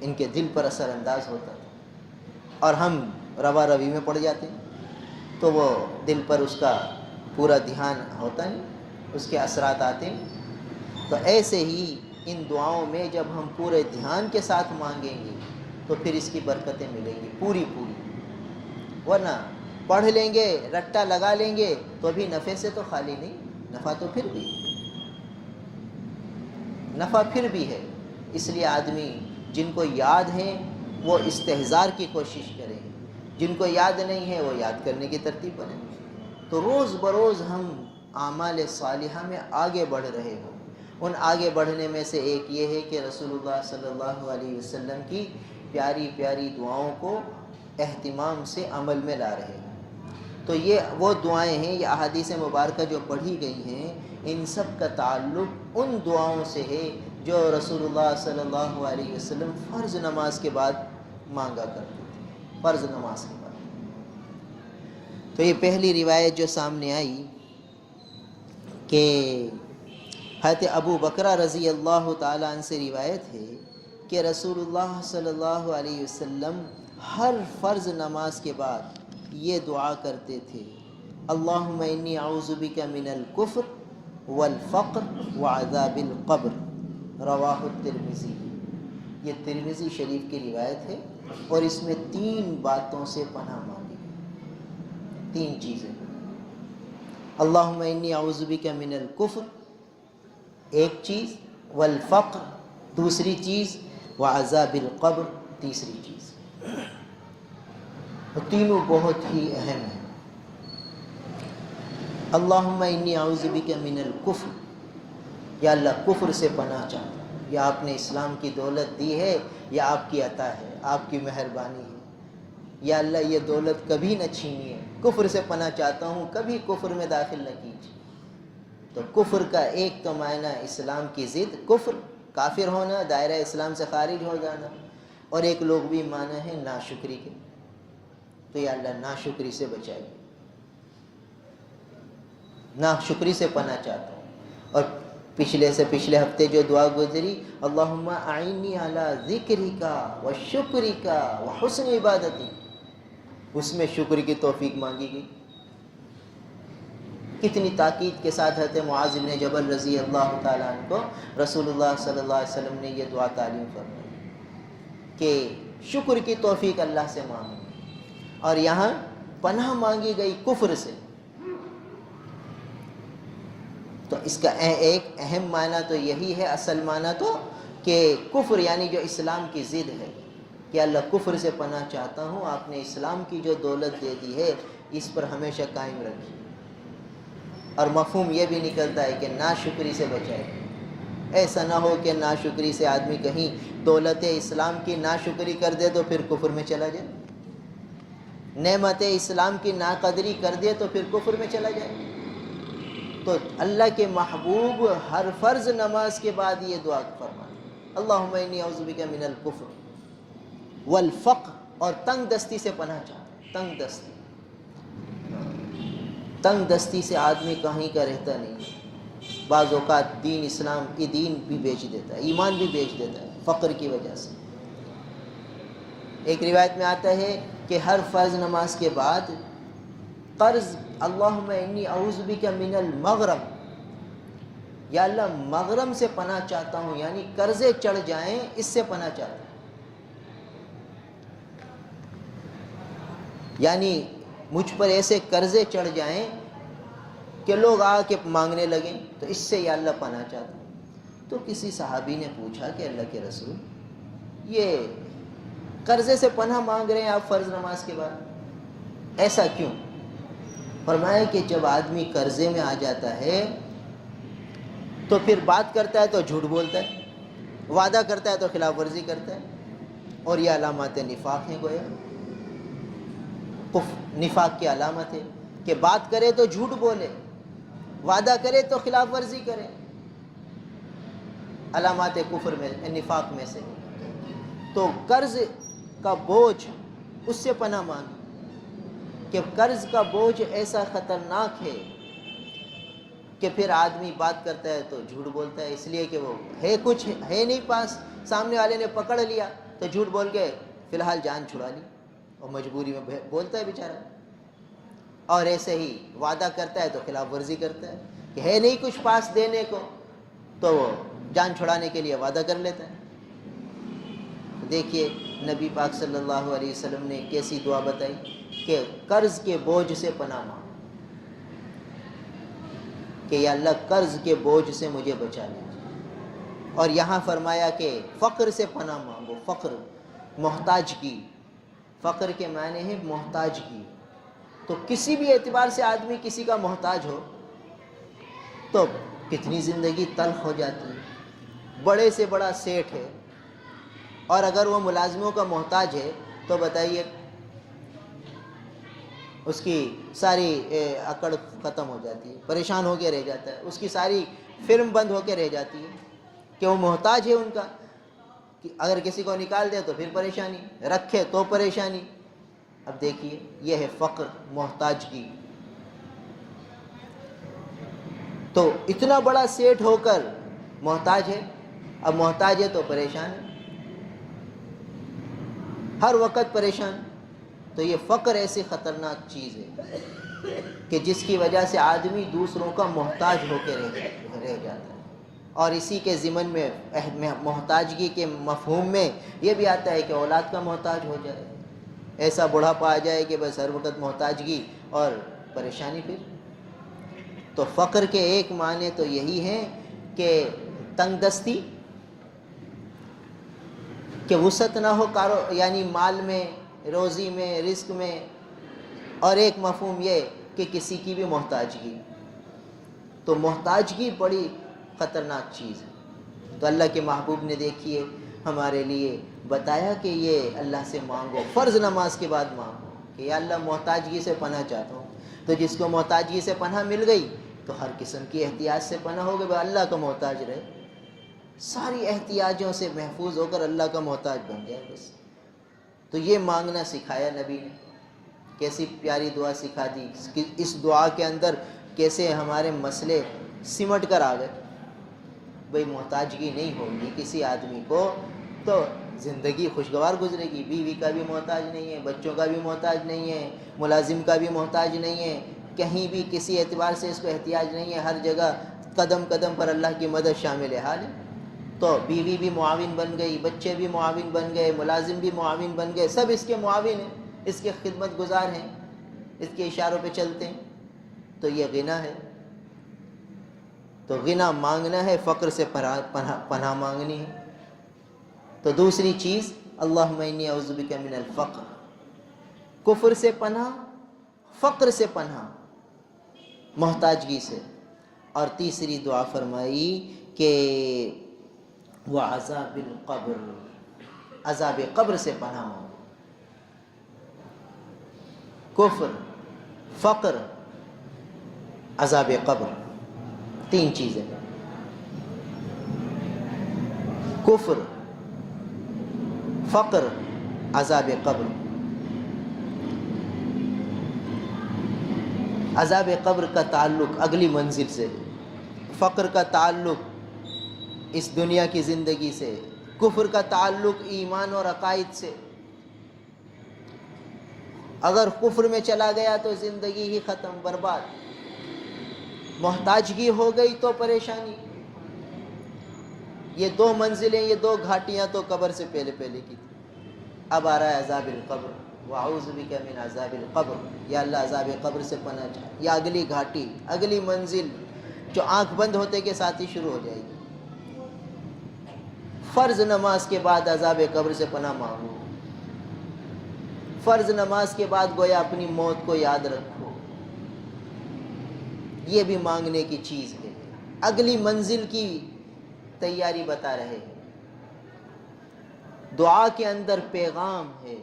ان کے دل پر اثر انداز ہوتا تھا، اور ہم روا روی میں پڑ جاتے ہیں تو وہ دل پر اس کا پورا دھیان ہوتا ہے، اس کے اثرات آتے ہیں۔ تو ایسے ہی ان دعاؤں میں جب ہم پورے دھیان کے ساتھ مانگیں گے تو پھر اس کی برکتیں ملیں گی پوری پوری، ورنہ پڑھ لیں گے، رٹا لگا لیں گے تو بھی نفع سے تو خالی نہیں، نفع تو پھر بھی، نفع پھر بھی ہے۔ اس لیے آدمی جن کو یاد ہیں وہ استحضار کی کوشش کریں، جن کو یاد نہیں ہے وہ یاد کرنے کی ترتیب بنیں، تو روز بروز ہم اعمال صالحہ میں آگے بڑھ رہے ہوں۔ ان آگے بڑھنے میں سے ایک یہ ہے کہ رسول اللہ صلی اللہ علیہ وسلم کی پیاری پیاری دعاؤں کو اہتمام سے عمل میں لا رہے ہیں۔ تو یہ وہ دعائیں ہیں، یہ احادیث مبارکہ جو پڑھی گئی ہیں، ان سب کا تعلق ان دعاؤں سے ہے جو رسول اللہ صلی اللہ علیہ وسلم فرض نماز کے بعد مانگا کرتے تھے، فرض نماز کے بعد۔ تو یہ پہلی روایت جو سامنے آئی کہ حضرت ابو بکرہ رضی اللہ تعالیٰ عنہ سے روایت ہے کہ رسول اللہ صلی اللہ علیہ وسلم ہر فرض نماز کے بعد یہ دعا کرتے تھے، اللہم انی اعوذ بک من الکفر والفقر وعذاب القبر، رواہ الترمذی۔ یہ ترمذی شریف کی روایت ہے، اور اس میں 3 باتوں سے پناہ مانگی گئی، 3 چیزیں۔ اللہم انی اعوذ بک من الکفر، ایک چیز، والفقر دوسری چیز، وعذاب القبر تیسری چیز۔ اور تینوں بہت ہی اہم ہیں۔ اللہم انی اعوذ بک من الکفر، یا اللہ کفر سے پناہ چاہتا ہوں، یا آپ نے اسلام کی دولت دی ہے، یا آپ کی عطا ہے، آپ کی مہربانی ہے، یا اللہ یہ دولت کبھی نہ چھینیے، کفر سے پناہ چاہتا ہوں، کبھی کفر میں داخل نہ کیجیے۔ تو کفر کا ایک تو معنی اسلام کی ضد کفر، کافر ہونا، دائرہ اسلام سے خارج ہو جانا، اور ایک لغوی معنی ہے ناشکری کے۔ تو یا اللہ ناشکری سے بچائیے، ناشکری سے پناہ چاہتا ہوں۔ اور پچھلے سے پچھلے ہفتے جو دعا گزری، اللہم اعنی علی ذکرک و شکرک و حسن عبادتی، اس میں شکر کی توفیق مانگی گئی۔ کتنی تاکید کے ساتھ حضرت معاذ بن جبل رضی اللہ تعالیٰ عنہ کو رسول اللہ صلی اللہ علیہ وسلم نے یہ دعا تعلیم فرمائی کہ شکر کی توفیق اللہ سے مانگو، اور یہاں پناہ مانگی گئی کفر سے۔ تو اس کا ایک اہم معنی تو یہی ہے، اصل معنی تو کہ کفر یعنی جو اسلام کی ضد ہے، کہ اللہ کفر سے پناہ چاہتا ہوں، آپ نے اسلام کی جو دولت دے دی ہے اس پر ہمیشہ قائم رکھیے۔ اور مفہوم یہ بھی نکلتا ہے کہ ناشکری سے بچائے، ایسا نہ ہو کہ ناشکری سے آدمی کہیں دولت اسلام کی ناشکری کر دے تو پھر کفر میں چلا جائے، نعمت اسلام کی ناقدری کر دے تو پھر کفر میں چلا جائے۔ تو اللہ کے محبوب ہر فرض نماز کے بعد یہ دعا فرمائے، اللہم انی اعوذ بک من الکفر والفقر، اور تنگ دستی سے پناہ چاہتا، تنگ دستی، تنگ دستی سے آدمی کہیں کا رہتا نہیں، بعض اوقات دین اسلام کی دین بھی بیچ دیتا ہے، ایمان بھی بیچ دیتا ہے فقر کی وجہ سے۔ ایک روایت میں آتا ہے کہ ہر فرض نماز کے بعد قرض، اللہم انی اعوذ بک من المغرم، یا اللہ مغرم سے پناہ چاہتا ہوں، یعنی قرضے چڑھ جائیں اس سے پناہ چاہتا ہوں، یعنی مجھ پر ایسے قرضے چڑھ جائیں کہ لوگ آ کے مانگنے لگیں، تو اس سے یا اللہ پناہ چاہتا ہوں۔ تو کسی صحابی نے پوچھا کہ اللہ کے رسول، یہ قرضے سے پناہ مانگ رہے ہیں آپ فرض نماز کے بعد، ایسا کیوں؟ فرمایا کہ جب آدمی قرضے میں آ جاتا ہے تو پھر بات کرتا ہے تو جھوٹ بولتا ہے، وعدہ کرتا ہے تو خلاف ورزی کرتا ہے، اور یہ علامات نفاق ہیں گویا، نفاق کی علامت ہے کہ بات کرے تو جھوٹ بولے، وعدہ کرے تو خلاف ورزی کرے، علامات کفر میں نفاق میں سے۔ تو قرض کا بوجھ، اس سے پناہ مانگ کہ قرض کا بوجھ ایسا خطرناک ہے کہ پھر آدمی بات کرتا ہے تو جھوٹ بولتا ہے، اس لیے کہ وہ ہے کچھ ہے نہیں پاس، سامنے والے نے پکڑ لیا تو جھوٹ بول کے فی الحال جان چھڑا لی، اور مجبوری میں بولتا ہے بیچارہ۔ اور ایسے ہی وعدہ کرتا ہے تو خلاف ورزی کرتا ہے کہ ہے نہیں کچھ پاس دینے کو، تو وہ جان چھڑانے کے لیے وعدہ کر لیتا ہے۔ دیکھیے نبی پاک صلی اللہ علیہ وسلم نے کیسی دعا بتائی کہ قرض کے بوجھ سے پناہ مانگ، کہ یا اللہ قرض کے بوجھ سے مجھے بچا لیجیے۔ اور یہاں فرمایا کہ فقر سے پناہ مانگو، فقر محتاج کی، فقر کے معنی ہے محتاج کی۔ تو کسی بھی اعتبار سے آدمی کسی کا محتاج ہو تو کتنی زندگی تلخ ہو جاتی ہے۔ بڑے سے بڑا سیٹھ ہے اور اگر وہ ملازموں کا محتاج ہے تو بتائیے اس کی ساری اکڑ ختم ہو جاتی ہے، پریشان ہو کے رہ جاتا ہے، اس کی ساری فلم بند ہو کے رہ جاتی ہے کہ وہ محتاج ہے ان کا۔ کہ اگر کسی کو نکال دے تو پھر پریشانی، رکھے تو پریشانی۔ اب دیکھیے یہ ہے فقر، محتاج کی۔ تو اتنا بڑا سیٹ ہو کر محتاج ہے، اب محتاج ہے تو پریشان ہے، ہر وقت پریشان۔ تو یہ فقر ایسی خطرناک چیز ہے کہ جس کی وجہ سے آدمی دوسروں کا محتاج ہو کے رہ جاتا ہے۔ اور اسی کے ضمن میں محتاجگی کے مفہوم میں یہ بھی آتا ہے کہ اولاد کا محتاج ہو جائے، ایسا بڑھاپا آ جائے کہ بس ہر وقت محتاجگی اور پریشانی پھر۔ تو فقر کے ایک معنی تو یہی ہے کہ تنگ دستی، کہ وسعت نہ ہو یعنی مال میں، روزی میں، رزق میں، اور ایک مفہوم یہ کہ کسی کی بھی محتاجگی۔ تو محتاجگی بڑی خطرناک چیز ہے۔ تو اللہ کے محبوب نے دیکھیے ہمارے لیے بتایا کہ یہ اللہ سے مانگو، فرض نماز کے بعد مانگو کہ یا اللہ محتاجگی سے پناہ چاہتا ہوں۔ تو جس کو محتاجگی سے پناہ مل گئی تو ہر قسم کی احتیاج سے پناہ ہو گئی، اللہ کا محتاج رہے، ساری احتیاجوں سے محفوظ ہو کر اللہ کا محتاج بن جائے بس۔ تو یہ مانگنا سکھایا نبی نے، کیسی پیاری دعا سکھا دی۔ اس دعا کے اندر کیسے ہمارے مسئلے سمٹ کر آ گئے۔ بھئی محتاجگی نہیں ہوگی کسی آدمی کو تو زندگی خوشگوار گزرے گی، بیوی کا بھی محتاج نہیں ہے، بچوں کا بھی محتاج نہیں ہے، ملازم کا بھی محتاج نہیں ہے، کہیں بھی کسی اعتبار سے اس کو احتیاج نہیں ہے، ہر جگہ قدم قدم پر اللہ کی مدد شامل حال ہے۔ تو بیوی بھی معاون بن گئی، بچے بھی معاون بن گئے، ملازم بھی معاون بن گئے، سب اس کے معاون ہیں، اس کے خدمت گزار ہیں، اس کے اشاروں پہ چلتے ہیں۔ تو یہ غنا ہے۔ تو غنا مانگنا ہے، فقر سے پناہ مانگنی ہے۔ تو دوسری چیز اللہم انی اعوذ بک من الفقر، کفر سے پناہ، فقر سے پناہ، محتاجگی سے۔ اور تیسری دعا فرمائی کہ وعذاب القبر، عذاب قبر سے پناہ مانگو۔ کفر، فقر، عذاب قبر، تین چیزیں، کفر، فقر، عذاب قبر۔ عذاب قبر کا تعلق اگلی منزل سے، فقر کا تعلق اس دنیا کی زندگی سے، کفر کا تعلق ایمان اور عقائد سے۔ اگر کفر میں چلا گیا تو زندگی ہی ختم، برباد۔ محتاجگی ہو گئی تو پریشانی۔ یہ دو منزلیں، یہ دو گھاٹیاں تو قبر سے پہلے پہلے کی تھی۔ اب آ رہا ہے عذاب القبر، وَأَعُوذُ بِكَ مِنْ عَذَابِ الْقَبْرِ، یا اللہ عذاب قبر سے پناہ چاہے۔ یا اگلی گھاٹی، اگلی منزل جو آنکھ بند ہوتے کے ساتھ ہی شروع ہو جائے گی۔ فرض نماز کے بعد عذاب قبر سے پناہ مانگو، فرض نماز کے بعد گویا اپنی موت کو یاد رکھو، یہ بھی مانگنے کی چیز ہے۔ اگلی منزل کی تیاری بتا رہے ہیں۔ دعا کے اندر پیغام ہے،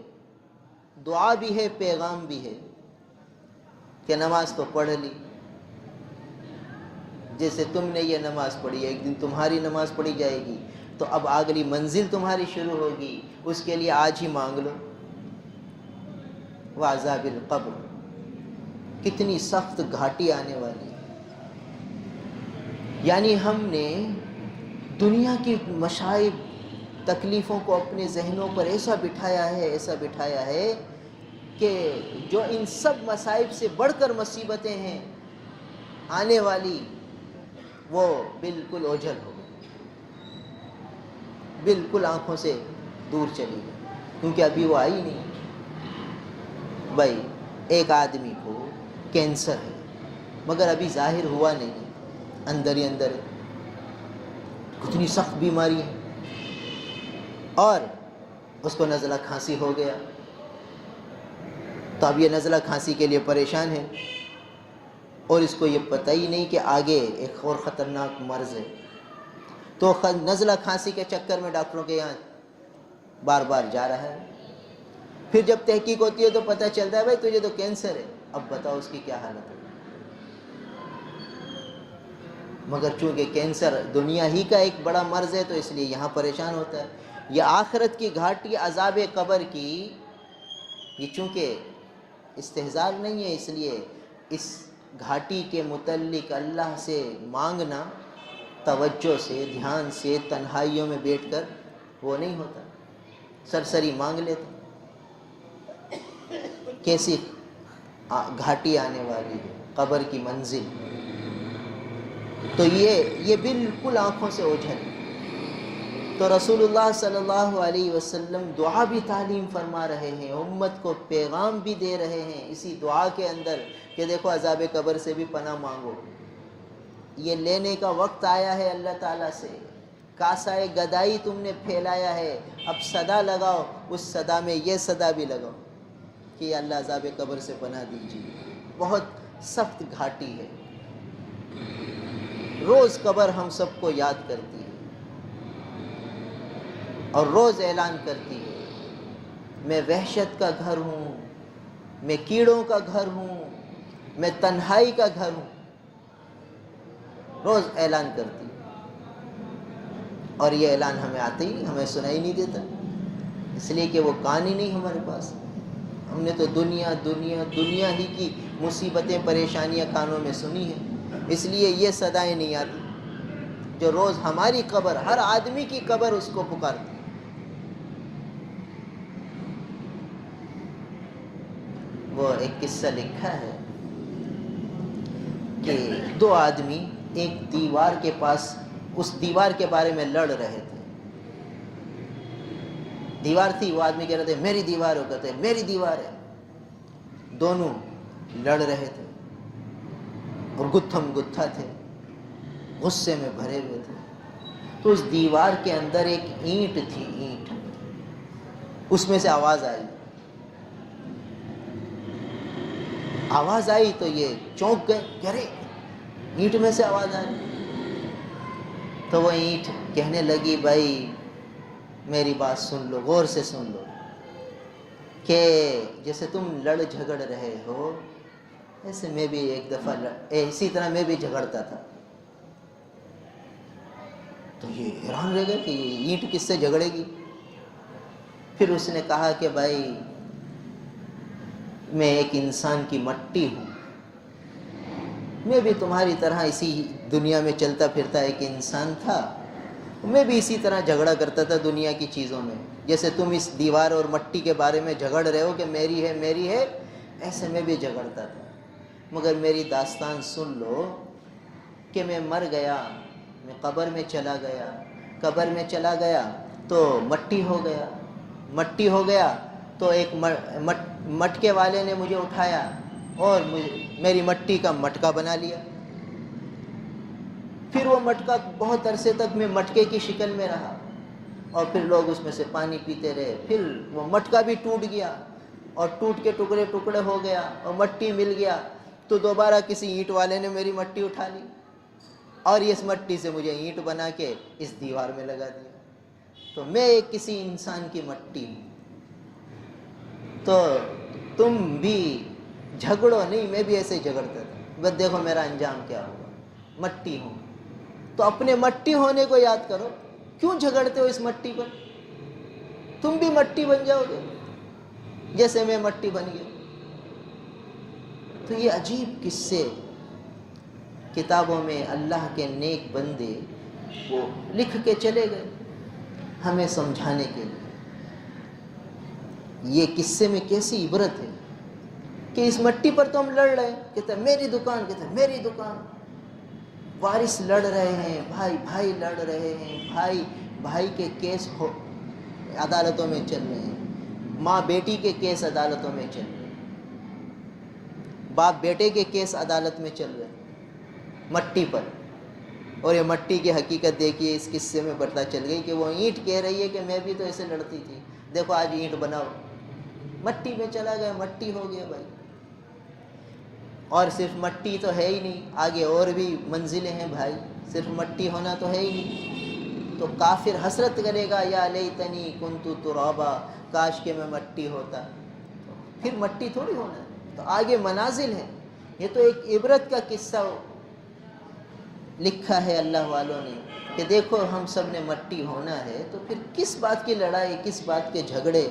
دعا بھی ہے پیغام بھی ہے، کہ نماز تو پڑھ لی، جیسے تم نے یہ نماز پڑھی، ایک دن تمہاری نماز پڑھی جائے گی، تو اب اگلی منزل تمہاری شروع ہوگی، اس کے لیے آج ہی مانگ لو۔ وعذاب القبر، کتنی سخت گھاٹی آنے والی، یعنی ہم نے دنیا کی مصائب تکلیفوں کو اپنے ذہنوں پر ایسا بٹھایا ہے کہ جو ان سب مصائب سے بڑھ کر مصیبتیں ہیں آنے والی، وہ بالکل اوجھل ہو گئی، بالکل آنکھوں سے دور چلی گئی، کیونکہ ابھی وہ آئی نہیں۔ بھائی ایک آدمی کو کینسر ہے مگر ابھی ظاہر ہوا نہیں، اندر ہی اندر کتنی سخت بیماری ہے، اور اس کو نزلہ کھانسی ہو گیا، تو اب یہ نزلہ کھانسی کے لیے پریشان ہے، اور اس کو یہ پتہ ہی نہیں کہ آگے ایک اور خطرناک مرض ہے، تو نزلہ کھانسی کے چکر میں ڈاکٹروں کے یہاں بار بار جا رہا ہے۔ پھر جب تحقیق ہوتی ہے تو پتہ چلتا ہے بھائی تجھے تو کینسر ہے، اب بتاؤ اس کی کیا حالت ہے۔ مگر چونکہ کینسر دنیا ہی کا ایک بڑا مرض ہے تو اس لیے یہاں پریشان ہوتا ہے۔ یہ آخرت کی گھاٹی عذاب قبر کی، یہ چونکہ استہزار نہیں ہے، اس لیے اس گھاٹی کے متعلق اللہ سے مانگنا توجہ سے، دھیان سے، تنہائیوں میں بیٹھ کر وہ نہیں ہوتا، سرسری مانگ لیتے۔ کیسی گھاٹی آنے والی ہے قبر کی منزل، تو یہ بالکل آنکھوں سے اوجھل۔ تو رسول اللہ صلی اللہ علیہ وسلم دعا بھی تعلیم فرما رہے ہیں، امت کو پیغام بھی دے رہے ہیں اسی دعا کے اندر کہ دیکھو عذاب قبر سے بھی پناہ مانگو، یہ لینے کا وقت آیا ہے اللہ تعالیٰ سے، کاسائے گدائی تم نے پھیلایا ہے، اب صدا لگاؤ، اس صدا میں یہ صدا بھی لگاؤ کہ اللہ عذاب قبر سے پناہ دیجیے۔ بہت سخت گھاٹی ہے، روز قبر ہم سب کو یاد کرتی ہے اور روز اعلان کرتی ہے میں وحشت کا گھر ہوں، میں کیڑوں کا گھر ہوں، میں تنہائی کا گھر ہوں، روز اعلان کرتی ہے، اور یہ اعلان ہمیں آتے ہی ہمیں سنائی نہیں دیتا، اس لیے کہ وہ کان ہی نہیں ہمارے پاس، ہم نے تو دنیا ہی کی مصیبتیں پریشانیاں کانوں میں سنی ہیں، اس لیے یہ صدائیں نہیں آتی جو روز ہماری قبر، ہر آدمی کی قبر اس کو پکارتی۔ وہ ایک قصہ لکھا ہے کہ دو آدمی ایک دیوار کے پاس اس دیوار کے بارے میں لڑ رہے تھے، دیوار تھی، وہ آدمی کہہ رہے تھے میری دیوار ہو، کہتے میری دیوار ہے، دونوں لڑ رہے تھے اور گتھم گتھا تھے، غصے میں بھرے ہوئے تھے۔ تو اس دیوار کے اندر ایک اینٹ تھی، اینٹ، اس میں سے آواز آئی تو یہ چونک گئے، کہہ رہے اینٹ میں سے آواز آئی، تو وہ اینٹ کہنے لگی بھائی میری بات سن لو، غور سے سن لو، کہ جیسے تم لڑ جھگڑ رہے ہو ایسے میں بھی ایک دفعہ اسی طرح میں بھی جھگڑتا تھا۔ تو یہ حیران رہ گئے کہ یہ اینٹ کس سے جھگڑے گی۔ پھر اس نے کہا کہ بھائی میں ایک انسان کی مٹی ہوں، میں بھی تمہاری طرح اسی دنیا میں چلتا پھرتا ایک انسان تھا، میں بھی اسی طرح جھگڑا کرتا تھا دنیا کی چیزوں میں، جیسے تم اس دیوار اور مٹی کے بارے میں جھگڑ رہے ہو کہ میری ہے، ایسے میں بھی جھگڑتا تھا، مگر میری داستان سن لو کہ میں مر گیا، میں قبر میں چلا گیا تو مٹی ہو گیا تو ایک مٹکے والے نے مجھے اٹھایا اور میری مٹی کا مٹکا بنا لیا، پھر وہ مٹکا بہت عرصے تک میں مٹکے کی شکل میں رہا، اور پھر لوگ اس میں سے پانی پیتے رہے، پھر وہ مٹکا بھی ٹوٹ گیا اور ٹوٹ کے ٹکڑے ہو گیا اور مٹی مل گیا، تو دوبارہ کسی اینٹ والے نے میری مٹی اٹھا لی اور اس مٹی سے مجھے اینٹ بنا کے اس دیوار میں لگا دیا۔ تو میں ایک کسی انسان کی مٹی ہوں، تو تم بھی جھگڑو نہیں، میں بھی ایسے جھگڑتا تھا، بس دیکھو میرا انجام کیا ہوگا، مٹی ہوں۔ تو اپنے مٹی ہونے کو یاد کرو، کیوں جھگڑتے ہو اس مٹی پر؟ تم بھی مٹی بن جاؤ گے جیسے میں مٹی بن گیا۔ تو یہ عجیب قصے کتابوں میں اللہ کے نیک بندے وہ لکھ کے چلے گئے ہمیں سمجھانے کے لیے۔ یہ قصے میں کیسی عبرت ہے کہ اس مٹی پر تو ہم لڑ رہے ہیں، کہتے ہیں میری دکان، کہتے ہیں میری دکان، وارث لڑ رہے ہیں، بھائی لڑ رہے ہیں، بھائی کے کیس عدالتوں میں چل رہے ہیں، ماں بیٹی کے کیس عدالتوں میں چل رہے ہیں، باپ بیٹے کے کیس عدالت میں چل رہے ہیں مٹی پر۔ اور یہ مٹی کی حقیقت دیکھیے، اس قصے میں پتہ چل گئی کہ وہ اینٹ کہہ رہی ہے کہ میں بھی تو ایسے لڑتی تھی، دیکھو آج اینٹ بناؤ، مٹی میں چلا گیا، مٹی ہو گیا بھائی۔ اور صرف مٹی تو ہے ہی نہیں، آگے اور بھی منزلیں ہیں بھائی، صرف مٹی ہونا تو ہے ہی نہیں۔ تو کافر حسرت کرے گا، یا لیتنی کنت ترابا، کاش کہ میں مٹی ہوتا، پھر مٹی تھوڑی ہونا ہے۔ تو آگے منازل ہے، یہ تو ایک عبرت کا قصہ لکھا ہے اللہ والوں نے کہ دیکھو ہم سب نے مٹی ہونا ہے، تو پھر کس بات کی لڑائی، کس بات کے جھگڑے؟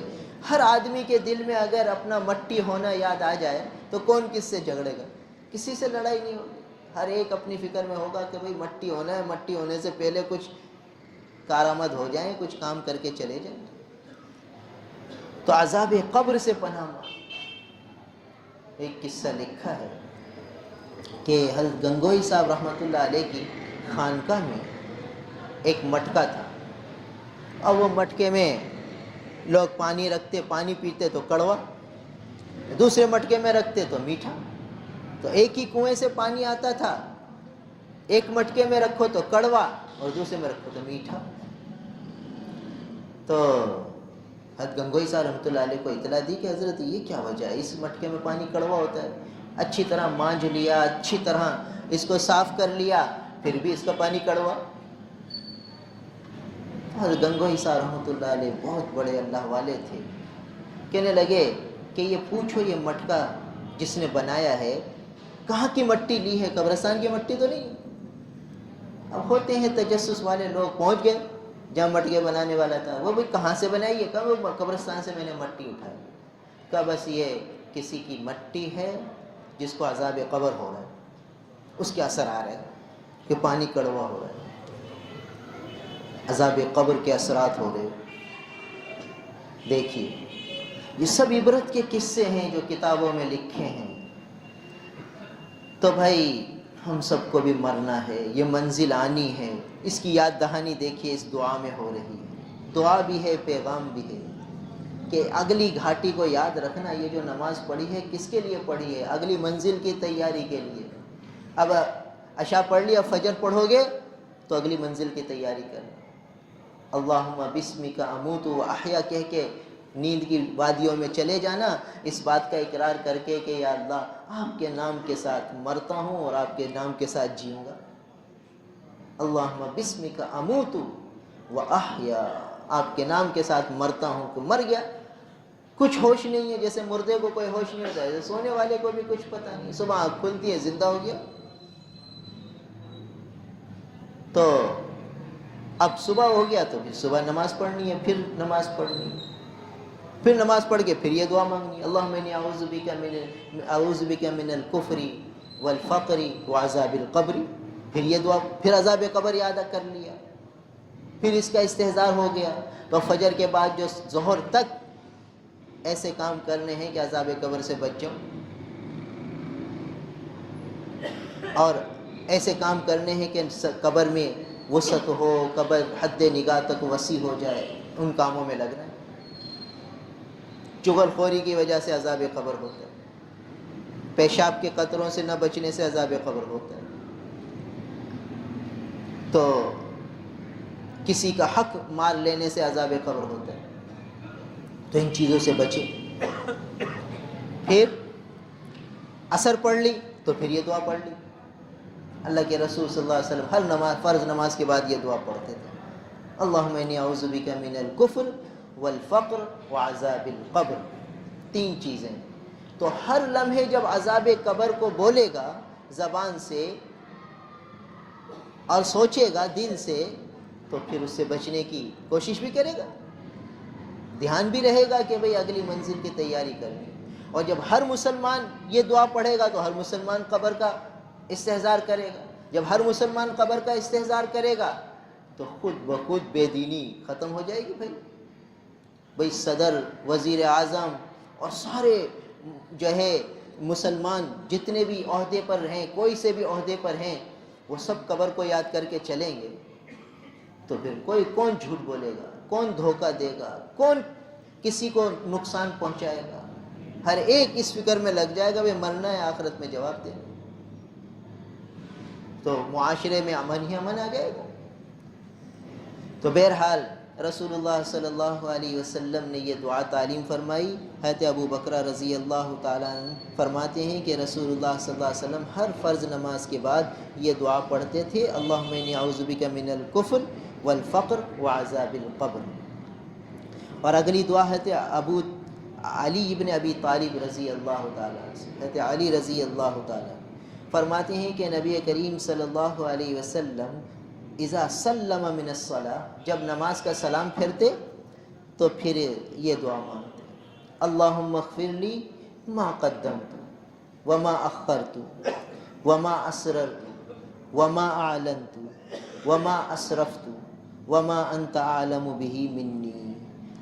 ہر آدمی کے دل میں اگر اپنا مٹی ہونا یاد آ جائے تو کون کس سے جھگڑے گا؟ کسی سے لڑائی نہیں ہوگی، ہر ایک اپنی فکر میں ہوگا کہ بھئی مٹی ہونا ہے، مٹی ہونے سے پہلے کچھ کارآمد ہو جائیں، کچھ کام کر کے چلے جائیں۔ تو عذاب قبر سے پناہ مانگ۔ ایک قصہ لکھا ہے کہ حضرت گنگوئی صاحب رحمۃ اللہ علیہ کی خانقاہ میں ایک مٹکا تھا، اور وہ مٹکے میں لوگ پانی رکھتے، پانی پیتے تو کڑوا، دوسرے مٹکے میں رکھتے تو میٹھا۔ تو ایک ہی کنویں سے پانی آتا تھا، ایک مٹکے میں رکھو تو کڑوا اور دوسرے میں رکھو تو میٹھا۔ تو حضرت گنگوئی صاحب رحمۃ اللہ علیہ کو اطلاع دی کہ حضرت یہ کیا وجہ ہے، اس مٹکے میں پانی کڑوا ہوتا ہے، اچھی طرح مانجھ لیا، اچھی طرح اس کو صاف کر لیا، پھر بھی اس کا پانی کڑوا۔ حضرت گنگوئی صاحب رحمۃ اللہ علیہ بہت بڑے اللہ والے تھے، کہنے لگے کہ یہ پوچھو یہ مٹکا جس نے بنایا ہے کہاں کی مٹی لی ہے، قبرستان کی مٹی تو نہیں۔ اب ہوتے ہیں تجسس والے لوگ، پہنچ گئے جہاں مٹکے بنانے والا تھا، وہ بھی کہاں سے بنائی ہے؟ کہا وہ قبرستان سے میں نے مٹی اٹھائی۔ کہا بس یہ کسی کی مٹی ہے جس کو عذاب قبر ہو رہا ہے، اس کے اثر آ رہے ہیں کہ پانی کڑوا ہو رہا ہے، عذاب قبر کے اثرات ہو رہے۔ دیکھیے یہ سب عبرت کے قصے ہیں جو کتابوں میں لکھے ہیں۔ تو بھائی ہم سب کو بھی مرنا ہے، یہ منزل آنی ہے، اس کی یاد دہانی دیکھیے اس دعا میں ہو رہی ہے، دعا بھی ہے، پیغام بھی ہے کہ اگلی گھاٹی کو یاد رکھنا، یہ جو نماز پڑھی ہے کس کے لیے پڑھی ہے؟ اگلی منزل کی تیاری کے لیے۔ اب عشاء پڑھ لیا، فجر پڑھو گے تو اگلی منزل کی تیاری کرنا۔ اللہم بسمک اموت و احیا کہہ کے نیند کی وادیوں میں چلے جانا، اس بات کا اقرار کر کے کہ یا اللہ آپ کے نام کے ساتھ مرتا ہوں اور آپ کے نام کے ساتھ جیوں گا۔ اللہم بسمک اموت و احیا، آپ کے نام کے ساتھ مرتا ہوں، کہ مر گیا، کچھ ہوش نہیں ہے، جیسے مردے کو کوئی ہوش نہیں ہوتا ہے، سونے والے کو بھی کچھ پتہ نہیں، صبح آنکھ کھلتی ہے زندہ ہو گیا۔ تو اب صبح ہو گیا تو پھر صبح نماز پڑھنی ہے، پھر نماز پڑھنی ہے، پھر نماز پڑھ کے پھر یہ دعا مانگنی ہے، اللہم انی اعوذ بک من الکفر والفقر وعذاب القبر۔ پھر یہ دعا، پھر عذاب قبر یاد کر لیا، پھر اس کا استحضار ہو گیا۔ تو فجر کے بعد جو ظہر تک ایسے کام کرنے ہیں کہ عذاب قبر سے بچ جاؤ، اور ایسے کام کرنے ہیں کہ قبر میں وسعت ہو، قبر حد نگاہ تک وسیع ہو جائے، ان کاموں میں لگنا ہے۔ چغل خوری کی وجہ سے عذاب قبر ہوتا ہے، پیشاب کے قطروں سے نہ بچنے سے عذاب قبر ہوتا ہے، تو کسی کا حق مار لینے سے عذاب قبر ہوتا ہے۔ تو ان چیزوں سے بچے۔ پھر عصر پڑھ لی تو پھر یہ دعا پڑھ لی۔ اللہ کے رسول صلی اللہ علیہ وسلم ہر نماز، فرض نماز کے بعد یہ دعا پڑھتے تھے، اللہم انی اعوذ بک من الکفر والفقر وعذاب القبر. 3 چیزیں. تو ہر لمحے جب عذاب قبر کو بولے گا زبان سے اور سوچے گا دل سے، تو پھر اس سے بچنے کی کوشش بھی کرے گا، دھیان بھی رہے گا کہ بھئی اگلی منزل کی تیاری کرنی. اور جب ہر مسلمان یہ دعا پڑھے گا تو ہر مسلمان قبر کا استحضار کرے گا. جب ہر مسلمان قبر کا استحضار کرے گا تو خود بخود بے دینی ختم ہو جائے گی. بھئی صدر، وزیر اعظم اور سارے جو ہے مسلمان جتنے بھی عہدے پر ہیں، کوئی سے بھی عہدے پر ہیں، وہ سب قبر کو یاد کر کے چلیں گے. تو پھر کون جھوٹ بولے گا، کون دھوکہ دے گا، کون کسی کو نقصان پہنچائے گا. ہر ایک اس فکر میں لگ جائے گا بھئی مرنا ہے، آخرت میں جواب دینا. تو معاشرے میں امن ہی امن آ جائے گا. تو بہرحال رسول اللہ صلی اللہ علیہ وسلم نے یہ دعا تعلیم فرمائی. حضرت ابو بکر رضی اللہ تعالیٰ عنہ فرماتے ہیں کہ رسول اللہ صلی اللہ علیہ وسلم ہر فرض نماز کے بعد یہ دعا پڑھتے تھے، اللہم انی اعوذ بک من الکفر والفقر وعذاب القبر. اور اگلی دعا حضرت ابو علی ابن ابی طالب رضی اللہ تعالیٰ سے، حضرت علی رضی اللہ تعالیٰ فرماتے ہیں کہ نبی کریم صلی اللہ علیہ وسلم اذا سلم من الصلاۃ، جب نماز کا سلام پھیرتے تو پھر یہ دعا مانگتے، اللہم اغفر لی ما قدمت وما اخرت وما اسررت وما اعلنت وما اسرفت وما انت اعلم به منی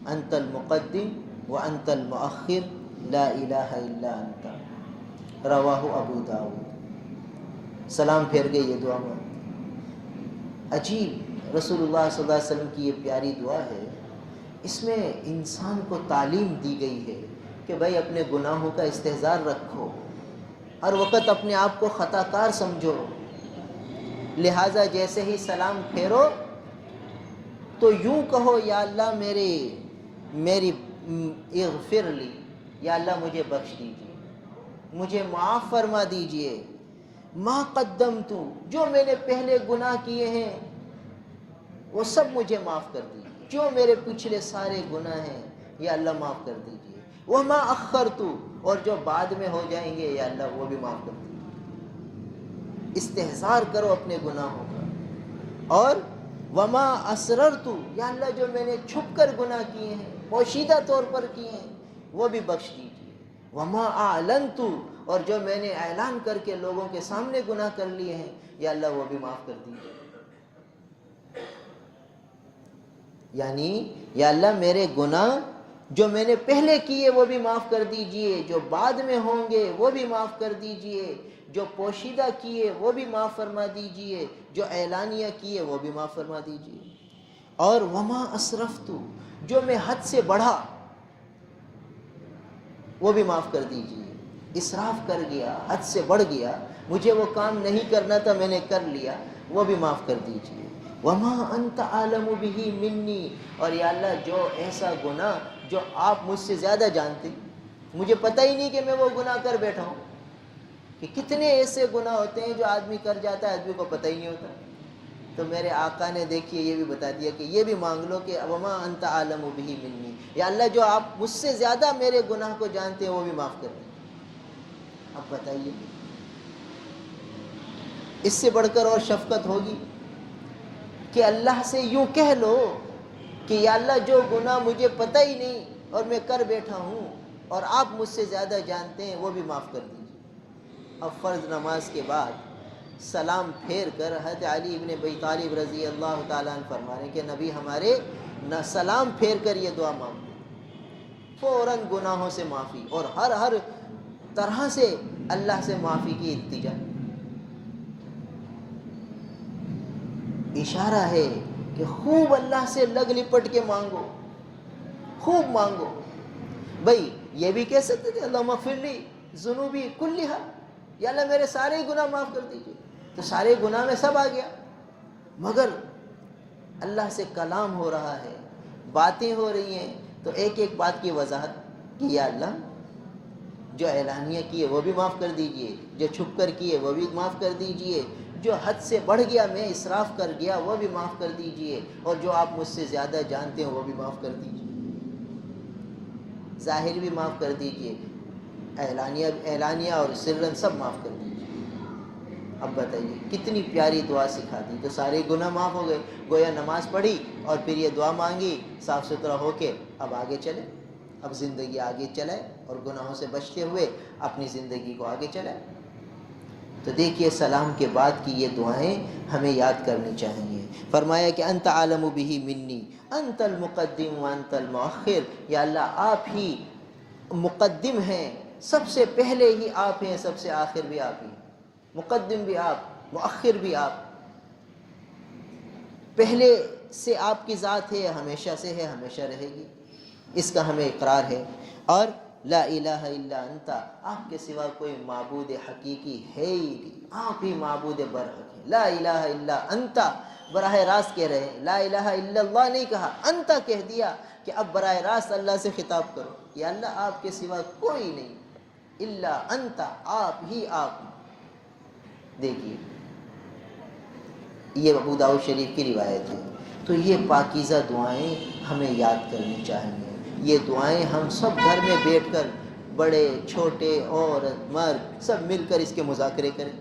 انت المقدم وانت المؤخر لا الہ الا انت. رواہ ابو داؤد. سلام پھیر گئے یہ دعا مانگتے. عجیب رسول اللہ صلی اللہ علیہ وسلم کی یہ پیاری دعا ہے. اس میں انسان کو تعلیم دی گئی ہے کہ بھائی اپنے گناہوں کا استحضار رکھو، ہر وقت اپنے آپ کو خطا کار سمجھو. لہٰذا جیسے ہی سلام پھیرو تو یوں کہو، یا اللہ میری اغفر لی، یا اللہ مجھے بخش دیجیے، مجھے معاف فرما دیجیے. ما قدمت، جو میں نے پہلے گناہ کیے ہیں وہ سب مجھے معاف کر دیجیے. جو میرے پچھلے سارے گناہ ہیں یا اللہ معاف کر دیجیے. وما اخرت، اور جو بعد میں ہو جائیں گے یا اللہ وہ بھی معاف کر دیجیے. استحضار کرو اپنے گناہوں کا. اور وما اسررت، یا اللہ جو میں نے چھپ کر گناہ کیے ہیں، پوشیدہ طور پر کیے ہیں، وہ بھی بخش دیجیے. وما اعلنت، اور جو میں نے اعلان کر کے لوگوں کے سامنے گناہ کر لیے ہیں یا اللہ وہ بھی معاف کر دیجیے. یعنی یا اللہ میرے گناہ جو میں نے پہلے کیے وہ بھی معاف کر دیجئے، جو بعد میں ہوں گے وہ بھی معاف کر دیجئے، جو پوشیدہ کیے وہ بھی معاف فرما دیجئے، جو اعلانیہ کیے وہ بھی معاف فرما دیجئے. اور وما اسرفت، جو میں حد سے بڑھا وہ بھی معاف کر دیجئے. اسراف کر گیا، حد سے بڑھ گیا، مجھے وہ کام نہیں کرنا تھا میں نے کر لیا، وہ بھی معاف کر دیجئے. وما انت عالم به منی، اور یا اللہ جو ایسا گناہ جو آپ مجھ سے زیادہ جانتے، مجھے پتہ ہی نہیں کہ میں وہ گناہ کر بیٹھا ہوں. کہ کتنے ایسے گناہ ہوتے ہیں جو آدمی کر جاتا ہے آدمی کو پتہ ہی نہیں ہوتا. تو میرے آقا نے دیکھیے یہ بھی بتا دیا کہ یہ بھی مانگ لو کہ وما انت عالم به منی، یا اللہ جو آپ مجھ سے زیادہ میرے گناہ کو جانتے ہیں وہ بھی معاف کر دیں. اب بتائیے اس سے بڑھ کر اور شفقت ہوگی کہ اللہ سے یوں کہہ لو کہ یا اللہ جو گناہ مجھے پتہ ہی نہیں اور میں کر بیٹھا ہوں اور آپ مجھ سے زیادہ جانتے ہیں وہ بھی معاف کر دیجیے. اب فرض نماز کے بعد سلام پھیر کر حضرت علی ابن ابی طالب رضی اللہ تعالیٰ عنہ فرما رہے ہیں کہ نبی ہمارے نہ سلام پھیر کر یہ دعا مانگتے فوراً گناہوں سے معافی اور ہر طرح سے اللہ سے معافی کی التجا. اشارہ ہے کہ خوب اللہ سے لگ لپٹ کے مانگو، خوب مانگو. بھئی یہ بھی کہہ سکتے تھے اللہم اغفر لی ذنوبی کلھا، یا اللہ میرے سارے گناہ معاف کر دیجئے، تو سارے گناہ میں سب آ گیا. مگر اللہ سے کلام ہو رہا ہے، باتیں ہو رہی ہیں، تو ایک ایک بات کی وضاحت کہ یا اللہ جو اعلانیہ کیے وہ بھی معاف کر دیجئے، جو چھپ کر کیے وہ بھی معاف کر دیجئے، جو حد سے بڑھ گیا، میں اسراف کر گیا، وہ بھی معاف کر دیجئے، اور جو آپ مجھ سے زیادہ جانتے ہیں وہ بھی معاف کر دیجئے، ظاہر بھی معاف کر دیجئے، اعلانیہ اور سرن سب معاف کر دیجئے۔ اب بتائیے کتنی پیاری دعا سکھا دی، تو سارے گناہ معاف ہو گئے، گویا نماز پڑھی اور پھر یہ دعا مانگی، صاف ستھرا ہو کے اب آگے چلے، اب زندگی آگے چلائے اور گناہوں سے بچتے ہوئے اپنی زندگی کو آگے چلائے۔ تو دیکھیے سلام کے بعد کی یہ دعائیں ہمیں یاد کرنی چاہیے۔ فرمایا کہ انت عالم بہ منی، انت المقدم وانت المؤخر، یا اللہ آپ ہی مقدم ہیں، سب سے پہلے ہی آپ ہیں، سب سے آخر بھی آپ ہی، مقدم بھی آپ، مؤخر بھی آپ، پہلے سے آپ کی ذات ہے، ہمیشہ سے ہے، ہمیشہ رہے گی، اس کا ہمیں اقرار ہے۔ اور لا الہ الا انت، آپ کے سوا کوئی معبود حقیقی ہے ہی نہیں، آپ ہی معبود برحق ہے۔ لا الہ الا انت، براہ راست کہہ رہے ہیں، لا الہ الا اللہ نہیں کہا، انت کہہ دیا کہ اب براہ راست اللہ سے خطاب کرو، یا اللہ آپ کے سوا کوئی نہیں، الا انت، آپ ہی آپ۔ دیکھیے یہ ابو داؤد شریف کی روایت ہے۔ تو یہ پاکیزہ دعائیں ہمیں یاد کرنی چاہیے، یہ دعائیں ہم سب گھر میں بیٹھ کر، بڑے چھوٹے عورت مرد سب مل کر اس کے مذاکرے کریں۔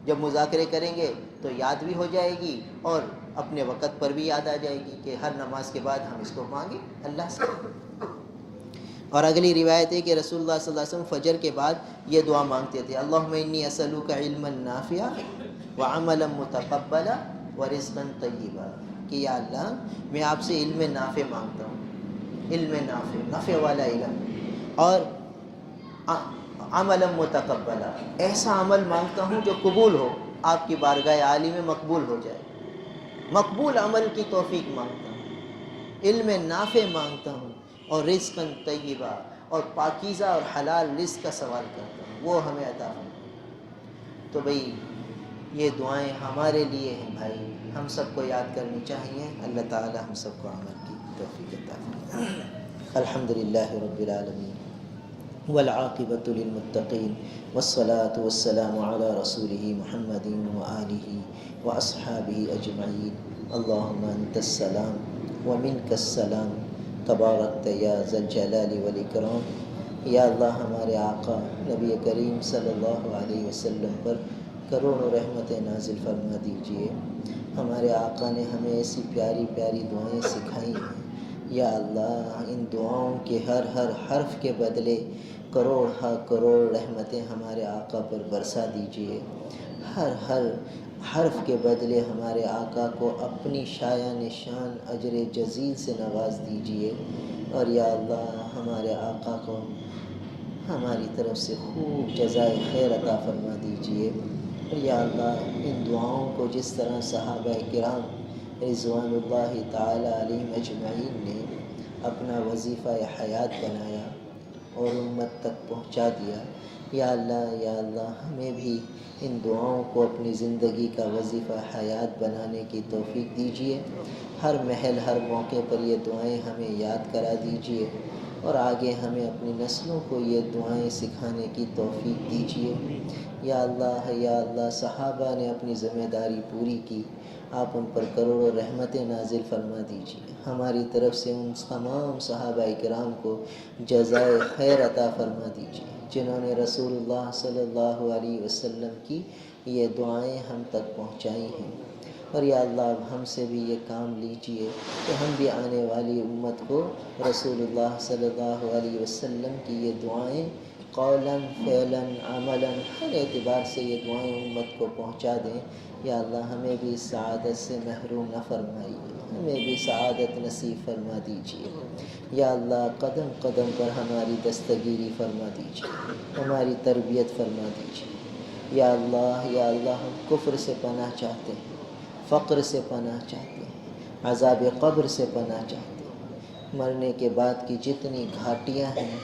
جب مذاکرے کریں گے تو یاد بھی ہو جائے گی اور اپنے وقت پر بھی یاد آ جائے گی کہ ہر نماز کے بعد ہم اس کو مانگیں اللہ سے۔ اور اگلی روایت ہے کہ رسول اللہ صلی اللہ علیہ وسلم فجر کے بعد یہ دعا مانگتے تھے، اللہم انی اسألوک علما نافعا وعملا متقبلا ورزقا طیبا، کہ یا اللہ میں آپ سے علم نافع مانگتا ہوں، علم نافع، نفع والا علم، اور عملا متقبلا، ایسا عمل مانگتا ہوں جو قبول ہو، آپ کی بارگاہ عالی میں مقبول ہو جائے، مقبول عمل کی توفیق مانگتا ہوں، علم نافع مانگتا ہوں، اور رزقا طیبا، اور پاکیزہ اور حلال رزق کا سوال کرتا ہوں، وہ ہمیں عطا فرمائے۔ تو بھئی یہ دعائیں ہمارے لیے ہیں بھائی، ہم سب کو یاد کرنی چاہیے، اللہ تعالی ہم سب کو عمل کی توفیق عطا فرمائے۔ الحمدللہ رب العالمین والعاقبۃ للمتقین والصلاة والسلام علی رسولہ محمد وآلہ واصحابہ اجمعین، اللہم انت السلام ومنک السلام تبارکت یا ذا الجلال والاکرام۔ یا اللہ ہمارے آقا نبی کریم صلی اللہ علیہ وسلم پر کروڑوں رحمت نازل فرما دیجئے۔ ہمارے آقا نے ہمیں ایسی پیاری پیاری دعائیں سکھائی ہیں، یا اللہ ان دعاؤں کے ہر ہر حرف کے بدلے کروڑ ہا کروڑ رحمتیں ہمارے آقا پر برسا دیجئے، ہر ہر حرف کے بدلے ہمارے آقا کو اپنی شایان نشان اجر جزیل سے نواز دیجئے، اور یا اللہ ہمارے آقا کو ہماری طرف سے خوب جزائے خیر عطا فرما دیجئے۔ اور یا اللہ ان دعاؤں کو جس طرح صحابہ کرام رضوان اللہ تعالی علیہم اجمعین نے اپنا وظیفہ حیات بنایا اور امت تک پہنچا دیا، یا اللہ ہمیں بھی ان دعاؤں کو اپنی زندگی کا وظیفہ حیات بنانے کی توفیق دیجئے۔ ہر محل ہر موقع پر یہ دعائیں ہمیں یاد کرا دیجئے، اور آگے ہمیں اپنی نسلوں کو یہ دعائیں سکھانے کی توفیق دیجئے۔ یا اللہ صحابہ نے اپنی ذمہ داری پوری کی، آپ ان پر کروڑوں رحمتیں نازل فرما دیجئے، ہماری طرف سے ان تمام صحابہ کرام کو جزائے خیر عطا فرما دیجئے جنہوں نے رسول اللہ صلی اللہ علیہ وسلم کی یہ دعائیں ہم تک پہنچائی ہیں۔ اور یا اللہ اب ہم سے بھی یہ کام لیجئے کہ ہم بھی آنے والی امت کو رسول اللہ صلی اللہ علیہ وسلم کی یہ دعائیں قولاً فعلاً عملاً ہر اعتبار سے یہ دعائیں امت کو پہنچا دیں۔ یا اللہ ہمیں بھی اس سعادت سے محروم نہ فرمائیے، ہمیں بھی سعادت نصیب فرما دیجئے۔ یا اللہ قدم قدم پر ہماری دستگیری فرما دیجئے، ہماری تربیت فرما دیجئے۔ یا اللہ ہم کفر سے پناہ چاہتے ہیں، فقر سے پناہ چاہتے ہیں، عذاب قبر سے پناہ چاہتے ہیں، مرنے کے بعد کی جتنی گھاٹیاں ہیں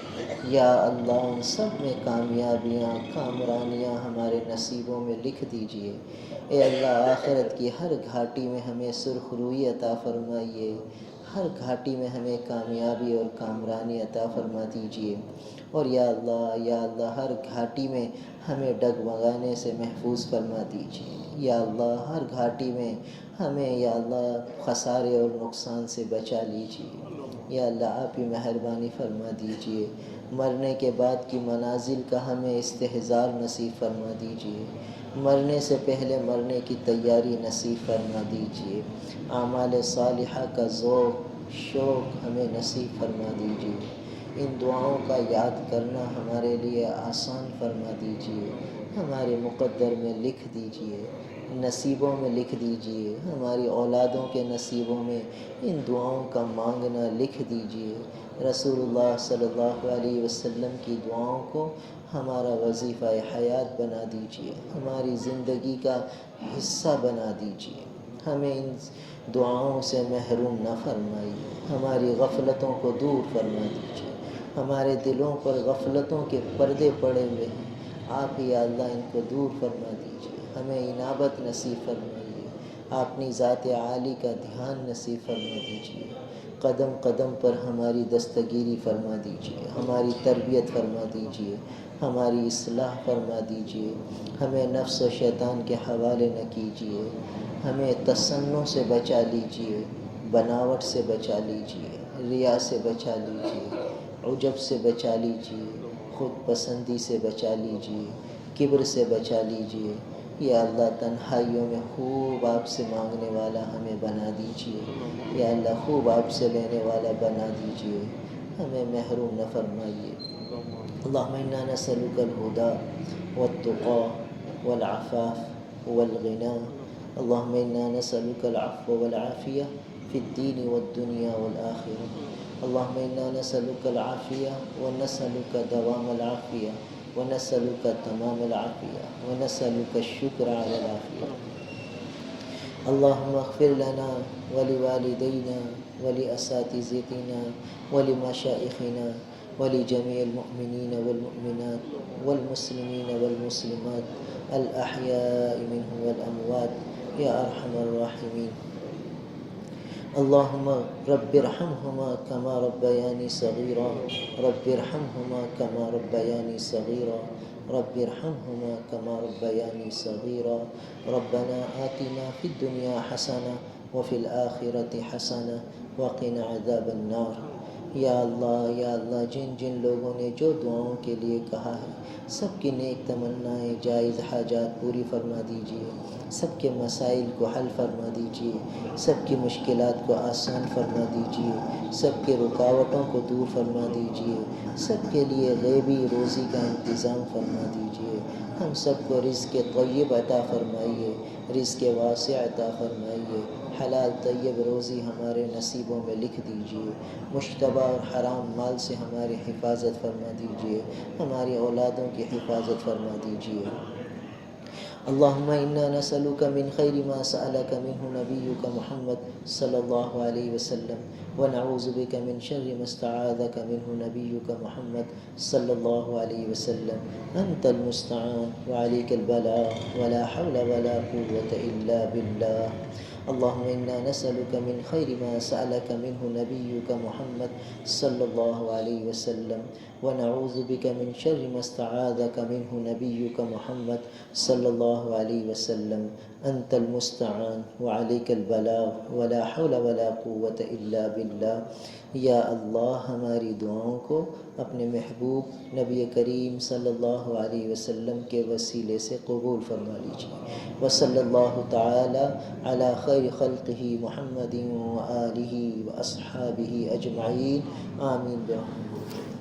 یا اللہ ان سب میں کامیابیاں کامرانیاں ہمارے نصیبوں میں لکھ دیجئے۔ اے اللہ آخرت کی ہر گھاٹی میں ہمیں سرخ روئی عطا فرمائیے، ہر گھاٹی میں ہمیں کامیابی اور کامرانی عطا فرما دیجیے، اور یا اللہ ہر گھاٹی میں ہمیں ڈگمگانے سے محفوظ فرما دیجیے، یا اللہ ہر گھاٹی میں ہمیں یا اللہ خسارے اور نقصان سے بچا لیجیے، یا اللہ آپ ہی مہربانی فرما دیجیے، مرنے کے بعد کی منازل کا ہمیں استحضار نصیب فرما دیجیے، مرنے سے پہلے مرنے کی تیاری نصیب فرما دیجیے، اعمال صالحہ کا ذوق شوق ہمیں نصیب فرما دیجیے، ان دعاؤں کا یاد کرنا ہمارے لیے آسان فرما دیجیے، ہمارے مقدر میں لکھ دیجیے، نصیبوں میں لکھ دیجیے، ہماری اولادوں کے نصیبوں میں ان دعاؤں کا مانگنا لکھ دیجیے، رسول اللہ صلی اللہ علیہ وسلم کی دعاؤں کو ہمارا وظیفہ حیات بنا دیجیے، ہماری زندگی کا حصہ بنا دیجیے، ہمیں ان دعاؤں سے محروم نہ فرمائیے، ہماری غفلتوں کو دور فرما دیجیے، ہمارے دلوں پر غفلتوں کے پردے پڑے ہوئے ہیں، آپ ہی اللہ ان کو دور فرما دیجیے، ہمیں انابت نصیب فرمائیے، اپنی ذات عالی کا دھیان نصیب فرما دیجیے، قدم قدم پر ہماری دستگیری فرما دیجیے، ہماری تربیت فرما دیجیے، ہماری اصلاح فرما دیجیے، ہمیں نفس و شیطان کے حوالے نہ کیجیے، ہمیں تصنع سے بچا لیجیے، بناوٹ سے بچا لیجیے، ریا سے بچا لیجیے، عجب سے بچا لیجیے، خود پسندی سے بچا لیجیے، کبر سے بچا لیجیے، یا اللہ تنہائیوں میں خوب آپ سے مانگنے والا ہمیں بنا دیجیے، یا اللہ خوب آپ سے لینے والا بنا دیجیے، ہمیں محروم نہ فرمائیے، اللہم انا نسألک الہدی والتقی والعفاف والغنی، اللہم انا نسألک العفو والعافیہ فی الدین والدنیا والآخرہ، اللہم انا نسألک العافیہ ونسألک دوام العافیہ ونسألک تمام العافیہ ونسألک الشکر علی العافیہ، اللہم اغفر لنا ولوالدینا ولاساتذتنا ولمشائخنا ولجميع المؤمنين والمؤمنات والمسلمين والمسلمات الأحياء منهم والأموات يا أرحم الراحمين، اللهم رب ارحمهما كما ربياني صغيرا، رب ارحمهما كما ربياني صغيرا، رب ارحمهما كما ربياني صغيرا، ربنا آتنا في الدنيا حسنة وفي الآخرة حسنة وقنا عذاب النار، یا اللہ جن جن لوگوں نے جو دعاؤں کے لیے کہا ہے سب کی نیک تمنائیں جائز حاجات پوری فرما دیجیے، سب کے مسائل کو حل فرما دیجیے، سب کی مشکلات کو آسان فرما دیجیے، سب کے رکاوٹوں کو دور فرما دیجیے، سب کے لیے غیبی روزی کا انتظام فرما دیجیے، ہم سب کو رزق طیب عطا فرمائیے، رزق واسع عطا فرمائیے، حلال طیب روزی ہمارے نصیبوں میں لکھ دیجیے، مشتبہ اور حرام مال سے ہماری حفاظت فرما دیجیے، ہماری اولادوں کی حفاظت فرما دیجیے، اللہم انا نسألک من خیر ما سألک منہ نبیک محمد صلی اللہ علیہ وسلم ونعوذ بک من شر ما استعاذک منہ نبیک محمد صلی اللہ علیہ وسلم، انت المستعان وعلیک البلاغ ولا حول ولا قوة الا باللہ، اللہم انا نسألک من خیر ما سألک منہ نبیک محمد صلی اللہ علیہ وسلم ونعوذ بک من شر ما استعاذک منہ نبیک محمد صلی اللہ علیہ وسلم، انت المستعان وعلیک البلاغ ولا حول ولا قوة الا باللہ، یا اللہ ہماری دعاؤں کو اپنے محبوب نبی کریم صلی اللہ علیہ وسلم کے وسیلے سے قبول فرما لیجیے، وصلی اللہ تعالی علی خیر خلقہ محمد وآلہ واصحابہ اجمعین، آمین برحمتک۔